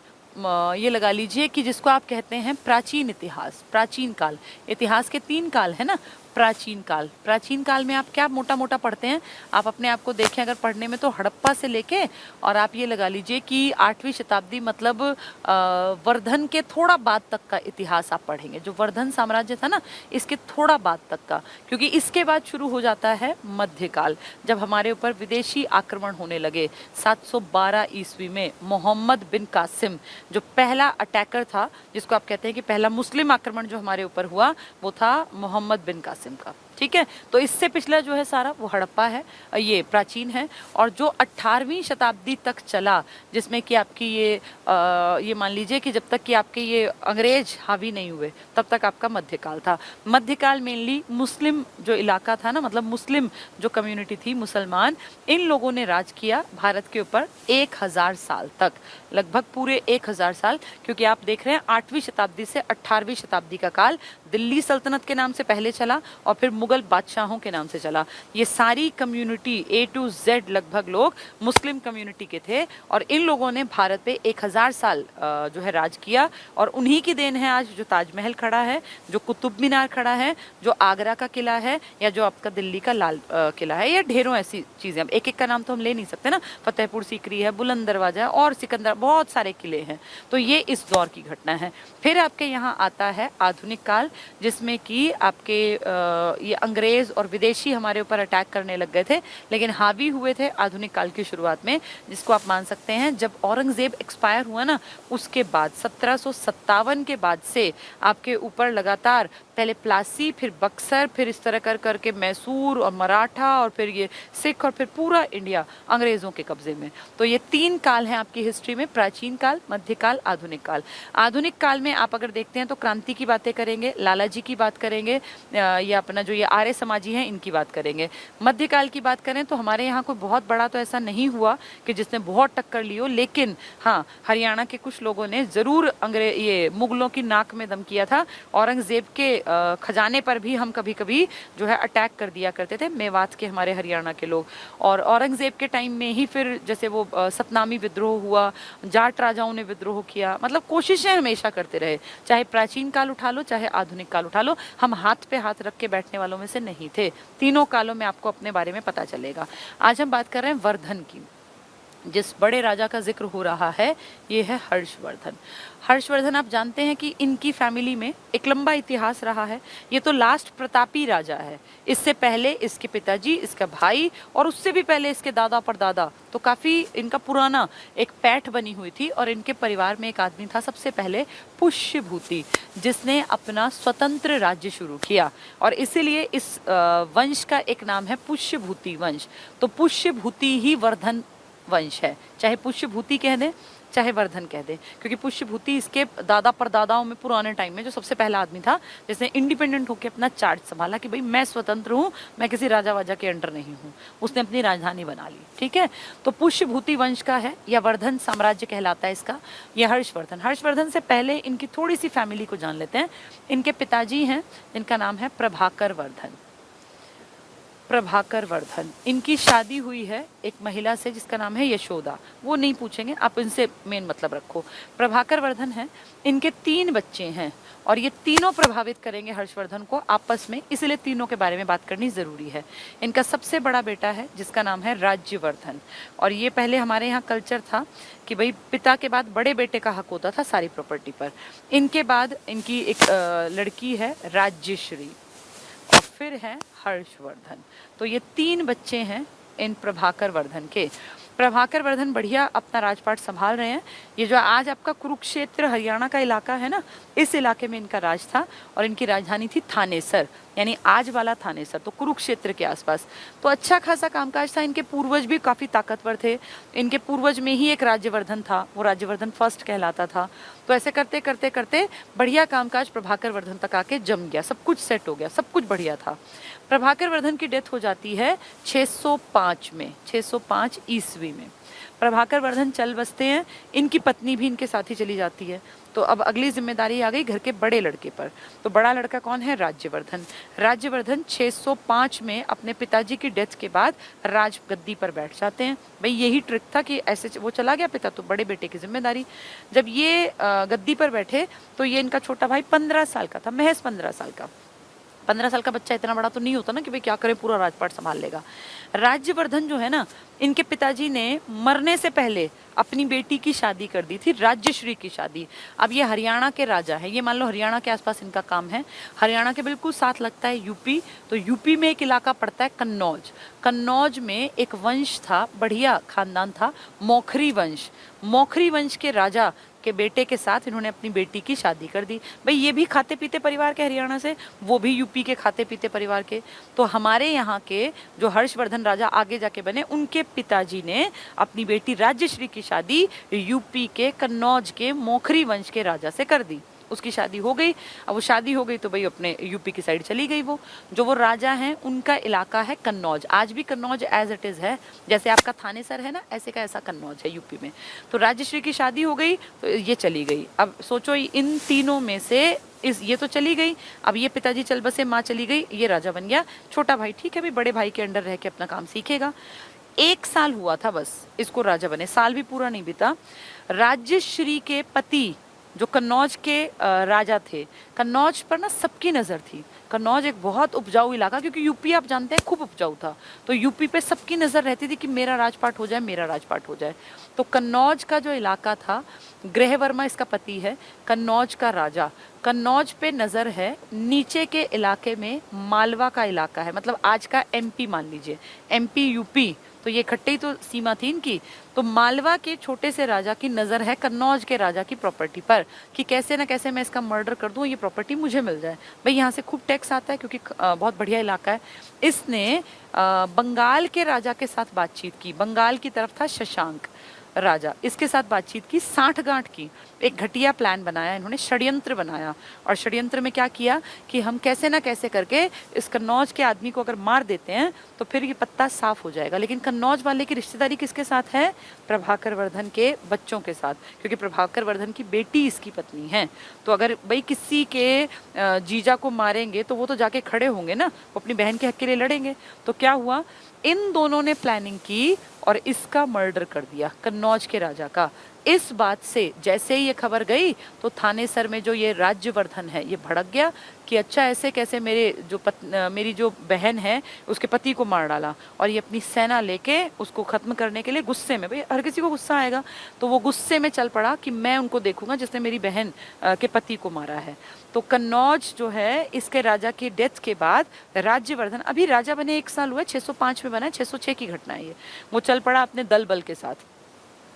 ये लगा लीजिए कि जिसको आप कहते हैं प्राचीन इतिहास, प्राचीन काल। इतिहास के 3 काल है ना, प्राचीन काल। प्राचीन काल में आप क्या मोटा मोटा पढ़ते हैं, आप अपने आप को देखें अगर पढ़ने में, तो हड़प्पा से लेके और आप ये लगा लीजिए कि 8वीं शताब्दी, मतलब वर्धन के थोड़ा बाद तक का इतिहास आप पढ़ेंगे। जो वर्धन साम्राज्य था ना, इसके थोड़ा बाद तक का, क्योंकि इसके बाद शुरू हो जाता है मध्यकाल, जब हमारे ऊपर विदेशी आक्रमण होने लगे। 712 ईस्वी में मोहम्मद बिन कासिम, जो पहला अटैकर था, जिसको आप कहते हैं कि पहला मुस्लिम आक्रमण जो हमारे ऊपर हुआ, वो था मोहम्मद बिन कासिम का, ठीक है। तो इससे पिछला जो है सारा वो हड़प्पा है, ये प्राचीन है। और जो 18वीं शताब्दी तक चला, जिसमें कि आपकी ये मान लीजिए कि जब तक कि आपके ये अंग्रेज हावी नहीं हुए, तब तक आपका मध्यकाल था। मध्यकाल मेनली मुस्लिम जो इलाका था ना, मतलब मुस्लिम जो कम्युनिटी थी, मुसलमान, इन लोगों ने राज किया भारत के ऊपर 1000 साल तक, लगभग पूरे 1000 साल। क्योंकि आप देख रहे हैं 8वीं शताब्दी से 18वीं शताब्दी का काल दिल्ली सल्तनत के नाम से पहले चला, और फिर मुगल बादशाहों के नाम से चला। ये सारी कम्युनिटी A to Z लगभग लोग मुस्लिम कम्युनिटी के थे और इन लोगों ने भारत पे 1000 साल जो है राज किया और उन्हीं की देन है आज जो ताजमहल खड़ा है, जो कुतुब मीनार खड़ा है, जो आगरा का किला है, या जो आपका दिल्ली का लाल किला है, या ढेरों ऐसी चीजें। अब एक एक का नाम तो हम ले नहीं सकते ना, फतेहपुर सीकरी है, बुलंद दरवाजा है और सिकंदर, बहुत सारे किले हैं। तो ये इस दौर की घटना है। फिर आपके यहाँ आता है आधुनिक काल, जिसमें कि आपके ये अंग्रेज और विदेशी हमारे ऊपर अटैक करने लग गए थे, लेकिन हावी हुए थे आधुनिक काल की शुरुआत में, जिसको आप मान सकते हैं जब औरंगजेब एक्सपायर हुआ ना, उसके बाद 1757 के बाद से आपके ऊपर लगातार पहले प्लासी, फिर बक्सर, फिर इस तरह कर करके मैसूर और मराठा और फिर ये सिख और फिर पूरा इंडिया अंग्रेजों के कब्जे में। तो ये 3 काल हैं आपकी हिस्ट्री में, प्राचीन काल, मध्यकाल, आधुनिक काल। आधुनिक काल में आप अगर देखते हैं तो क्रांति की बातें करेंगे, लाला जी की बात करेंगे, या अपना जो ये आर्य समाजी हैं इनकी बात करेंगे। मध्यकाल की बात करें तो हमारे यहाँ कोई बहुत बड़ा तो ऐसा नहीं हुआ कि जिसने बहुत टक्कर ली हो, लेकिन हाँ, हरियाणा के कुछ लोगों ने जरूर ये मुगलों की नाक में दम किया था। औरंगजेब के खजाने पर भी हम कभी कभी जो है अटैक कर दिया करते थे, मेवात के हमारे हरियाणा के लोग। और औरंगजेब के टाइम में ही फिर जैसे वो सतनामी विद्रोह हुआ, जाट राजाओं ने विद्रोह किया, मतलब कोशिशें हमेशा करते रहे। चाहे प्राचीन काल उठा लो, चाहे आधुनिक काल उठा लो, हम हाथ पे हाथ रख के बैठने वालों में से नहीं थे। तीनों कालों में आपको अपने बारे में पता चलेगा। आज हम बात कर रहे हैं वर्धन की। जिस बड़े राजा का जिक्र हो रहा है ये है हर्षवर्धन। हर्षवर्धन आप जानते हैं कि इनकी फैमिली में एक लंबा इतिहास रहा है। ये तो लास्ट प्रतापी राजा है। इससे पहले इसके पिताजी, इसका भाई और उससे भी पहले इसके दादा परदादा, तो काफी इनका पुराना एक पैठ बनी हुई थी। और इनके परिवार में एक आदमी था सबसे पहले, पुष्यभूति, जिसने अपना स्वतंत्र राज्य शुरू किया और इसीलिए इस वंश का एक नाम है पुष्यभूति वंश। तो पुष्यभूति ही वर्धन वंश है, चाहे पुष्यभूति कह दें चाहे वर्धन कह दें, क्योंकि पुष्यभूति इसके दादा परदादाओं में पुराने टाइम में जो सबसे पहला आदमी था जिसने इंडिपेंडेंट होकर अपना चार्ज संभाला कि भाई मैं स्वतंत्र हूँ, मैं किसी राजा वाजा के अंडर नहीं हूँ। उसने अपनी राजधानी बना ली। ठीक है, तो पुष्यभूति वंश का है या वर्धन साम्राज्य कहलाता है इसका, यह हर्षवर्धन। हर्षवर्धन से पहले इनकी थोड़ी सी फैमिली को जान लेते हैं। इनके पिताजी हैं जिनका नाम है प्रभाकर वर्धन। प्रभाकर वर्धन, इनकी शादी हुई है एक महिला से जिसका नाम है यशोदा। वो नहीं पूछेंगे, आप इनसे मेन मतलब रखो। प्रभाकर वर्धन है, इनके 3 बच्चे हैं और ये तीनों प्रभावित करेंगे हर्षवर्धन को आपस में, इसलिए तीनों के बारे में बात करनी जरूरी है। इनका सबसे बड़ा बेटा है जिसका नाम है राज्यवर्धन। और ये पहले हमारे यहाँ कल्चर था कि भाई पिता के बाद बड़े बेटे का हक होता था सारी प्रॉपर्टी पर। इनके बाद इनकी एक लड़की है राज्यश्री और फिर है हर्षवर्धन। तो ये 3 बच्चे हैं इन प्रभाकर वर्धन के। प्रभाकर वर्धन बढ़िया अपना राजपाट संभाल रहे हैं। ये जो आज आपका कुरुक्षेत्र हरियाणा का इलाका है ना, इस इलाके में इनका राज था और इनकी राजधानी थी थानेसर, यानी आज वाला थानेसर, तो कुरुक्षेत्र के आसपास। तो अच्छा खासा कामकाज था। इनके पूर्वज भी काफी ताकतवर थे। इनके पूर्वज में ही एक राज्यवर्धन था, वो राज्यवर्धन फर्स्ट कहलाता था। तो ऐसे करते करते करते बढ़िया कामकाज प्रभाकर वर्धन तक आके जम गया, सब कुछ सेट हो गया, सब कुछ बढ़िया था। प्रभाकर वर्धन की डेथ हो जाती है 605 में, 605 ईस्वी में। प्रभाकर वर्धन चल बसते हैं, इनकी पत्नी भी इनके साथ ही चली जाती है। तो अब अगली जिम्मेदारी आ गई घर के बड़े लड़के पर। तो बड़ा लड़का कौन है? राज्यवर्धन। राज्यवर्धन 605 में अपने पिताजी की डेथ के बाद राजगद्दी पर बैठ जाते हैं। भाई यही ट्रिक था कि ऐसे वो चला गया पिता तो बड़े बेटे की जिम्मेदारी। जब ये गद्दी पर बैठे तो ये इनका छोटा भाई 15 साल का था, महज 15 साल का। 15 साल का बच्चा इतना बड़ा तो नहीं होता ना कि भाई क्या करे, पूरा राजपाट संभाल लेगा। राज्यवर्धन जो है ना, इनके पिताजी ने मरने से पहले अपनी बेटी की शादी कर दी थी, राज्यश्री की शादी। अब ये हरियाणा के राजा है, ये मान लो हरियाणा के आसपास इनका काम है। हरियाणा के बिल्कुल साथ लगता है यूपी, तो यूपी में एक इलाका पड़ता है कन्नौज। कन्नौज में एक वंश था, बढ़िया खानदान था, मोखरी वंश। मोखरी वंश के राजा के बेटे के साथ इन्होंने अपनी बेटी की शादी कर दी। भाई ये भी खाते पीते परिवार के हरियाणा से, वो भी यूपी के खाते पीते परिवार के। तो हमारे यहाँ के जो हर्षवर्धन राजा आगे जाके बने, उनके पिताजी ने अपनी बेटी राज्यश्री की शादी यूपी के कन्नौज के मोखरी वंश के राजा से कर दी। उसकी शादी हो गई। अब वो शादी हो गई तो भाई अपने यूपी की साइड चली गई। वो जो वो राजा हैं उनका इलाका है कन्नौज। आज भी कन्नौज एज इट इज है, जैसे आपका थानेसर है ना, ऐसे का ऐसा कन्नौज है यूपी में। तो राज्यश्री की शादी हो गई तो ये चली गई। अब सोचो इन तीनों में से ये तो चली गई, अब ये पिताजी चल बसे, माँ चली गई, ये राजा बन गया। छोटा भाई ठीक है भाई, बड़े भाई के अंडर रह के अपना काम सीखेगा। 1 साल हुआ था बस इसको राजा बने, साल भी पूरा नहीं बीता। राज्यश्री के पति जो कन्नौज के राजा थे, कन्नौज पर ना सबकी नज़र थी। कन्नौज एक बहुत उपजाऊ इलाका, क्योंकि यूपी आप जानते हैं खूब उपजाऊ था, तो यूपी पे सबकी नज़र रहती थी कि मेरा राजपाट हो जाए, मेरा राजपाट हो जाए। तो कन्नौज का जो इलाका था, ग्रहवर्मा इसका पति है, कन्नौज का राजा, कन्नौज पे नज़र है। नीचे के इलाके में मालवा का इलाका है, मतलब आज का एमपी मान लीजिए, एमपी यूपी, तो ये इकट्ठे ही तो सीमा थी इनकी। तो मालवा के छोटे से राजा की नज़र है कन्नौज के राजा की प्रॉपर्टी पर कि कैसे ना कैसे मैं इसका मर्डर कर दूं, ये प्रॉपर्टी मुझे मिल जाए। भाई यहाँ से खूब टैक्स आता है क्योंकि बहुत बढ़िया इलाका है। इसने बंगाल के राजा के साथ बातचीत की, बंगाल की तरफ था शशांक राजा, इसके साथ बातचीत की, साठगांठ की, एक घटिया प्लान बनाया इन्होंने, षड्यंत्र बनाया। और षड्यंत्र में क्या किया कि हम कैसे ना कैसे करके इस कन्नौज के आदमी को अगर मार देते हैं तो फिर ये पत्ता साफ हो जाएगा। लेकिन कन्नौज वाले की रिश्तेदारी किसके साथ है? प्रभाकर वर्धन के बच्चों के साथ, क्योंकि प्रभाकर वर्धन की बेटी इसकी पत्नी है। तो अगर भाई किसी के जीजा को मारेंगे तो वो तो जाके खड़े होंगे ना, वो अपनी बहन के हक के लिए लड़ेंगे। तो क्या हुआ, इन दोनों ने प्लानिंग की और इसका मर्डर कर दिया, कन्नौज के राजा का। इस बात से जैसे ही ये खबर गई तो थानेसर में जो ये राज्यवर्धन है ये भड़क गया कि अच्छा ऐसे कैसे मेरी जो बहन है उसके पति को मार डाला। और ये अपनी सेना लेके उसको खत्म करने के लिए गुस्से में, भाई हर किसी को गुस्सा आएगा, तो वो गुस्से में चल पड़ा कि मैं उनको देखूंगा जिसने मेरी बहन के पति को मारा है। तो कन्नौज जो है इसके राजा की डेथ के बाद राज्यवर्धन, अभी राजा बने 1 साल हुआ, 605 में बना है, 606 की घटना है ये, वो चल पड़ा अपने दल बल के साथ,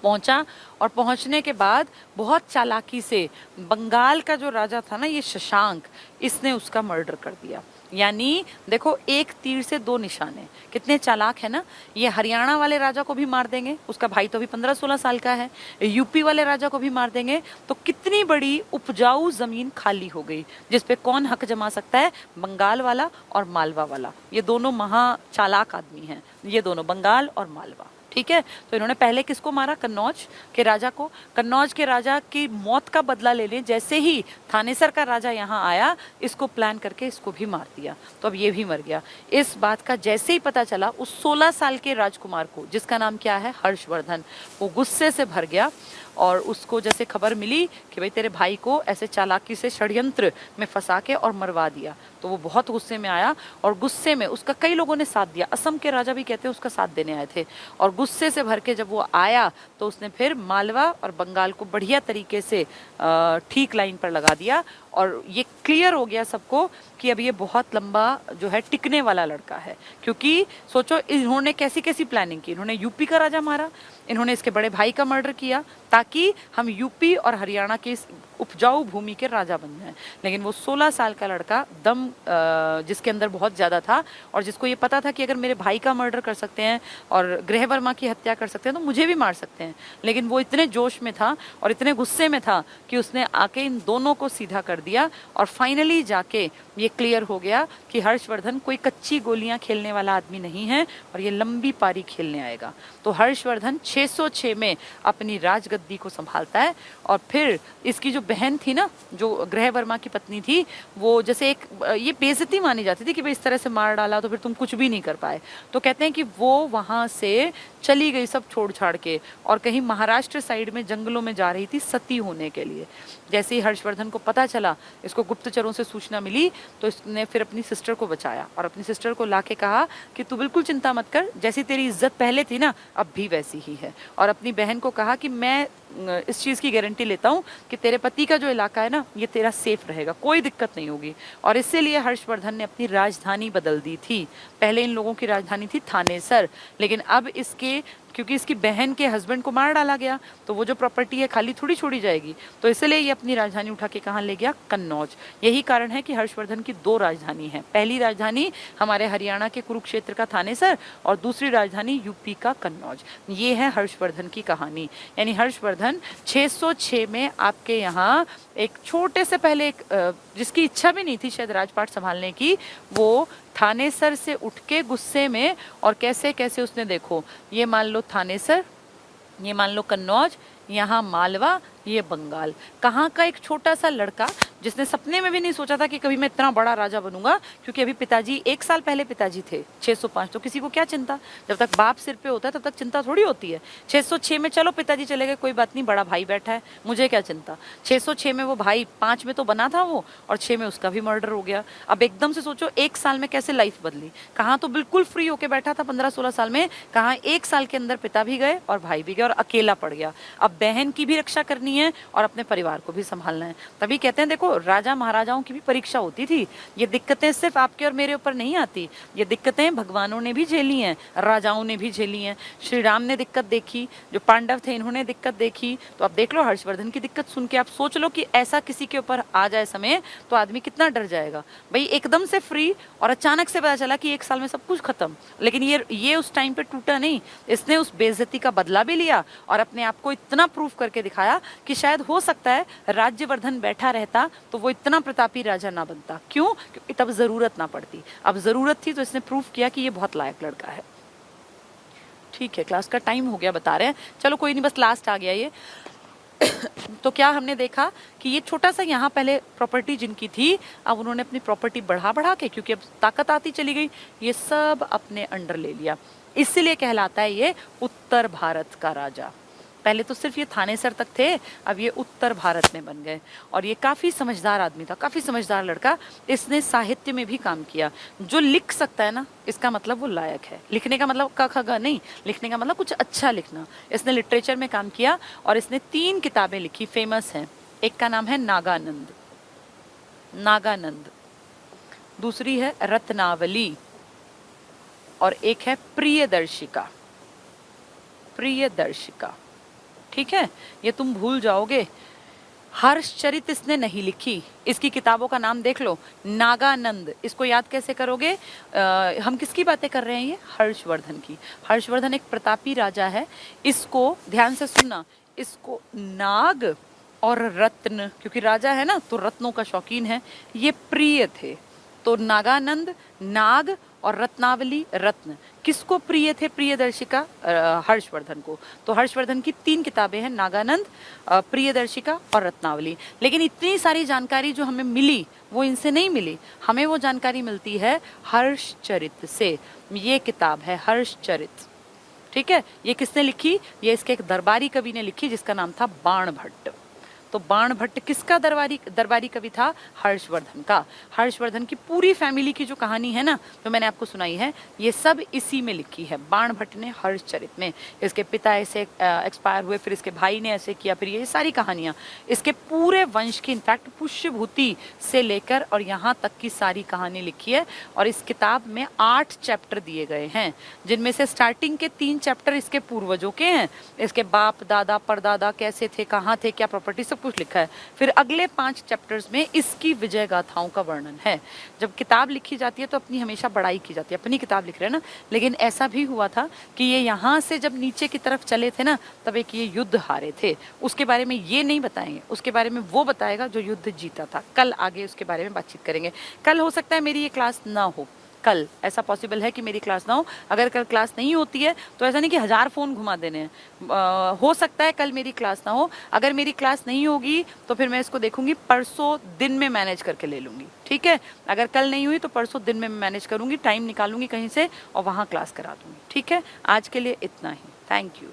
पहुंचा। और पहुंचने के बाद बहुत चालाकी से बंगाल का जो राजा था ना, ये शशांक, इसने उसका मर्डर कर दिया। यानी देखो, एक तीर से 2 निशाने, कितने चालाक है ना। ये हरियाणा वाले राजा को भी मार देंगे, उसका भाई तो अभी 15-16 साल का है, यूपी वाले राजा को भी मार देंगे, तो कितनी बड़ी उपजाऊ जमीन खाली हो गई जिसपे कौन हक जमा सकता है? बंगाल वाला और मालवा वाला। ये दोनों महा चालाक आदमी हैं, ये दोनों, बंगाल और मालवा। ठीक है, तो इन्होंने पहले किसको मारा? कन्नौज के राजा को। कन्नौज के राजा की मौत का बदला लेने जैसे ही थानेसर का राजा यहाँ आया, इसको प्लान करके इसको भी मार दिया। तो अब ये भी मर गया। इस बात का जैसे ही पता चला उस 16 साल के राजकुमार को, जिसका नाम क्या है? हर्षवर्धन, वो गुस्से से भर गया। और उसको जैसे खबर मिली कि भाई तेरे भाई को ऐसे चालाकी से षड्यंत्र में फंसा के और मरवा दिया, तो वो बहुत गुस्से में आया। और गुस्से में उसका कई लोगों ने साथ दिया, असम के राजा भी कहते हैं उसका साथ देने आए थे। और गुस्से से भर के जब वो आया तो उसने फिर मालवा और बंगाल को बढ़िया तरीके से ठीक लाइन पर लगा दिया। और ये क्लियर हो गया सबको कि अब ये बहुत लंबा जो है टिकने वाला लड़का है। क्योंकि सोचो इन्होंने कैसी कैसी प्लानिंग की, इन्होंने यूपी का राजा मारा, इन्होंने इसके बड़े भाई का मर्डर किया ताकि हम यूपी और हरियाणा के इस उपजाऊ भूमि के राजा बन जाएं। लेकिन वो 16 साल का लड़का दम जिसके अंदर बहुत ज़्यादा था, और जिसको ये पता था कि अगर मेरे भाई का मर्डर कर सकते हैं और ग्रहवर्मा की हत्या कर सकते हैं तो मुझे भी मार सकते हैं, लेकिन वो इतने जोश में था और इतने गुस्से में था कि उसने आके इन दोनों को सीधा कर दिया। और फाइनली जाके ये क्लियर हो गया कि हर्षवर्धन कोई कच्ची गोलियां खेलने वाला आदमी नहीं है और ये लंबी पारी खेलने आएगा। तो हर्षवर्धन 606 में अपनी राजगद्दी को संभालता है। और फिर इसकी जो बहन थी ना, जो ग्रहवर्मा की पत्नी थी, वो जैसे एक ये बेइज्जती मानी जाती थी कि भाई इस तरह से मार डाला तो फिर तुम कुछ भी नहीं कर पाए, तो कहते हैं कि वो वहां से चली गई सब छोड़ छाड़ के और कहीं महाराष्ट्र साइड में जंगलों में जा रही थी सती होने के लिए। जैसे ही हर्षवर्धन को पता चला, इसको गुप्तचरों से सूचना मिली, तो इसने फिर अपनी सिस्टर को बचाया और अपनी सिस्टर को लाके कहा कि तू बिल्कुल चिंता मत कर, जैसी तेरी इज्जत पहले थी ना अब भी वैसी ही है। और अपनी बहन को कहा कि मैं इस चीज़ की गारंटी लेता हूँ कि तेरे पति का जो इलाका है ना, ये तेरा सेफ रहेगा, कोई दिक्कत नहीं होगी। और इसीलिए हर्षवर्धन ने अपनी राजधानी बदल दी थी। पहले इन लोगों की राजधानी थी थानेसर, लेकिन अब क्योंकि इसकी बहन के हस्बैंड को मार डाला गया तो वो जो प्रॉपर्टी है खाली थोड़ी छोड़ी जाएगी, तो इसलिए ये अपनी राजधानी उठा के कहाँ ले गया? कन्नौज। यही कारण है कि हर्षवर्धन की 2 राजधानी है। पहली राजधानी हमारे हरियाणा के कुरुक्षेत्र का थानेसर और दूसरी राजधानी यूपी का कन्नौज। ये है हर्षवर्धन की कहानी। यानी हर्षवर्धन 606 में आपके यहाँ एक छोटे से पहले जिसकी इच्छा भी नहीं थी शायद राजपाट संभालने की, वो थानेसर से उठ के गुस्से में, और कैसे कैसे उसने, देखो ये मान लो थानेसर, ये मान लो कन्नौज, यहाँ मालवा, ये बंगाल। कहाँ का एक छोटा सा लड़का जिसने सपने में भी नहीं सोचा था कि कभी मैं इतना बड़ा राजा बनूंगा, क्योंकि अभी पिताजी 1 साल पहले पिताजी थे 605, तो किसी को क्या चिंता, जब तक बाप सिर पे होता है तब तक चिंता थोड़ी होती है। 606 में चलो पिताजी चले गए, कोई बात नहीं, बड़ा भाई बैठा है, मुझे क्या चिंता। 606 में वो भाई, 5 में तो बना था वो, और 6 में उसका भी मर्डर हो गया। अब एकदम से सोचो 1 साल में कैसे लाइफ बदली। कहाँ तो बिल्कुल फ्री होके बैठा था 15-16 साल में, कहाँ 1 साल के अंदर पिता भी गए और भाई भी गए और अकेला पड़ गया। अब बहन की भी रक्षा करनी है और अपने परिवार को भी संभालना है। तभी कहते हैं देखो, राजा महाराजाओं की भी परीक्षा होती थी। ये दिक्कतें सिर्फ आपके और मेरे ऊपर नहीं आती, ये दिक्कतें भगवानों ने भी झेली हैं, राजाओं ने भी झेली हैं। श्री राम ने दिक्कत देखी, जो पांडव थे इन्होंने दिक्कत देखी, तो अब देख लो हर्षवर्धन की दिक्कत सुन के आप सोच लो कि ऐसा किसी के ऊपर आ जाए समय तो आदमी कितना डर जाएगा। भाई एकदम से फ्री और अचानक से पता चला कि 1 साल में सब कुछ खत्म। लेकिन ये उस टाइम पे टूटा नहीं, इसने उस बेइज्जती का बदला भी लिया और अपने आप को इतना प्रूफ करके दिखाया कि शायद हो सकता है राज्यवर्धन बैठा रहता तो वो इतना प्रतापी राजा ना बनता। क्यों? क्योंकि तब जरूरत ना पड़ती, अब जरूरत थी तो इसने प्रूफ किया कि ये बहुत लायक लड़का है। ठीक है, क्लास का टाइम हो गया बता रहे हैं, चलो कोई नहीं, बस लास्ट आ गया ये। तो क्या हमने देखा कि ये छोटा सा यहाँ पहले प्रॉपर्टी जिनकी थी, अब उन्होंने अपनी प्रॉपर्टी बढ़ा बढ़ा के, क्योंकि अब ताकत आती चली गई, ये सब अपने अंडर ले लिया। इसलिए कहलाता है ये उत्तर भारत का राजा। पहले तो सिर्फ ये थानेसर तक थे, अब ये उत्तर भारत में बन गए। और ये काफी समझदार आदमी था, काफी समझदार लड़का। इसने साहित्य में भी काम किया। जो लिख सकता है ना, इसका मतलब वो लायक है। लिखने का मतलब क ख ग नहीं, लिखने का मतलब कुछ अच्छा लिखना। इसने लिटरेचर में काम किया और इसने 3 किताबें लिखी, फेमस हैं। एक का नाम है नागानंद, नागानंद, दूसरी है रत्नावली, और एक है प्रियदर्शिका, प्रियदर्शिका। ठीक है, ये तुम भूल जाओगे। हर्षचरित इसने नहीं लिखी, इसकी किताबों का नाम देख लो, नागानंद। इसको याद कैसे करोगे? हम किसकी बातें कर रहे हैं? ये हर्षवर्धन की। हर्षवर्धन एक प्रतापी राजा है। इसको ध्यान से सुनना, इसको नाग और रत्न, क्योंकि राजा है ना तो रत्नों का शौकीन है, ये प्रिय थे। तो नागानंद, नाग और रत्नावली, रत्न, किसको प्रिय थे? प्रियदर्शिका, हर्षवर्धन को। तो हर्षवर्धन की 3 किताबें हैं, नागानंद, प्रियदर्शिका और रत्नावली। लेकिन इतनी सारी जानकारी जो हमें मिली वो इनसे नहीं मिली, हमें वो जानकारी मिलती है हर्षचरित से। ये किताब है हर्षचरित। ठीक है, ये किसने लिखी? ये इसके एक दरबारी कवि ने लिखी जिसका नाम था बाणभट्ट। तो बाणभट्ट किसका दरबारी कवि था? हर्षवर्धन का। हर्षवर्धन की पूरी फैमिली की जो कहानी है ना, जो मैंने आपको सुनाई है, ये सब इसी में लिखी है, बाणभट्ट ने हर्षचरित में। इसके पिता ऐसे एक्सपायर हुए, फिर इसके भाई ने ऐसे किया, फिर ये सारी कहानियां इसके पूरे वंश की, इनफैक्ट पुष्यभूति से लेकर और यहाँ तक की सारी कहानी लिखी है। और इस किताब में 8 चैप्टर दिए गए हैं, जिनमें से स्टार्टिंग के 3 चैप्टर इसके पूर्वजों के हैं, इसके बाप दादा परदादा कैसे थे, कहाँ थे, क्या प्रॉपर्टी, सब कुछ लिखा है। फिर अगले 5 चैप्टर्स में इसकी विजय गाथाओं का वर्णन है। जब किताब लिखी जाती है तो अपनी हमेशा बड़ाई की जाती है, अपनी किताब लिख रहे हैं ना, लेकिन ऐसा भी हुआ था कि ये यहाँ से जब नीचे की तरफ चले थे ना, तब एक ये युद्ध हारे थे। उसके बारे में ये नहीं बताएंगे, उसके बारे में वो बताएगा जो युद्ध जीता था। कल आगे उसके बारे में बातचीत करेंगे। कल हो सकता है मेरी ये क्लास ना हो, कल ऐसा पॉसिबल है कि मेरी क्लास ना हो। अगर कल क्लास नहीं होती है तो ऐसा नहीं कि 1000 फ़ोन घुमा देने हैं, हो सकता है कल मेरी क्लास ना हो। अगर मेरी क्लास नहीं होगी तो फिर मैं इसको देखूंगी, परसों दिन में मैनेज करके ले लूँगी। ठीक है, अगर कल नहीं हुई तो परसों दिन में मैनेज करूँगी, टाइम निकालूंगी कहीं से और वहाँ क्लास करा दूँगी। ठीक है, आज के लिए इतना ही। Thank you.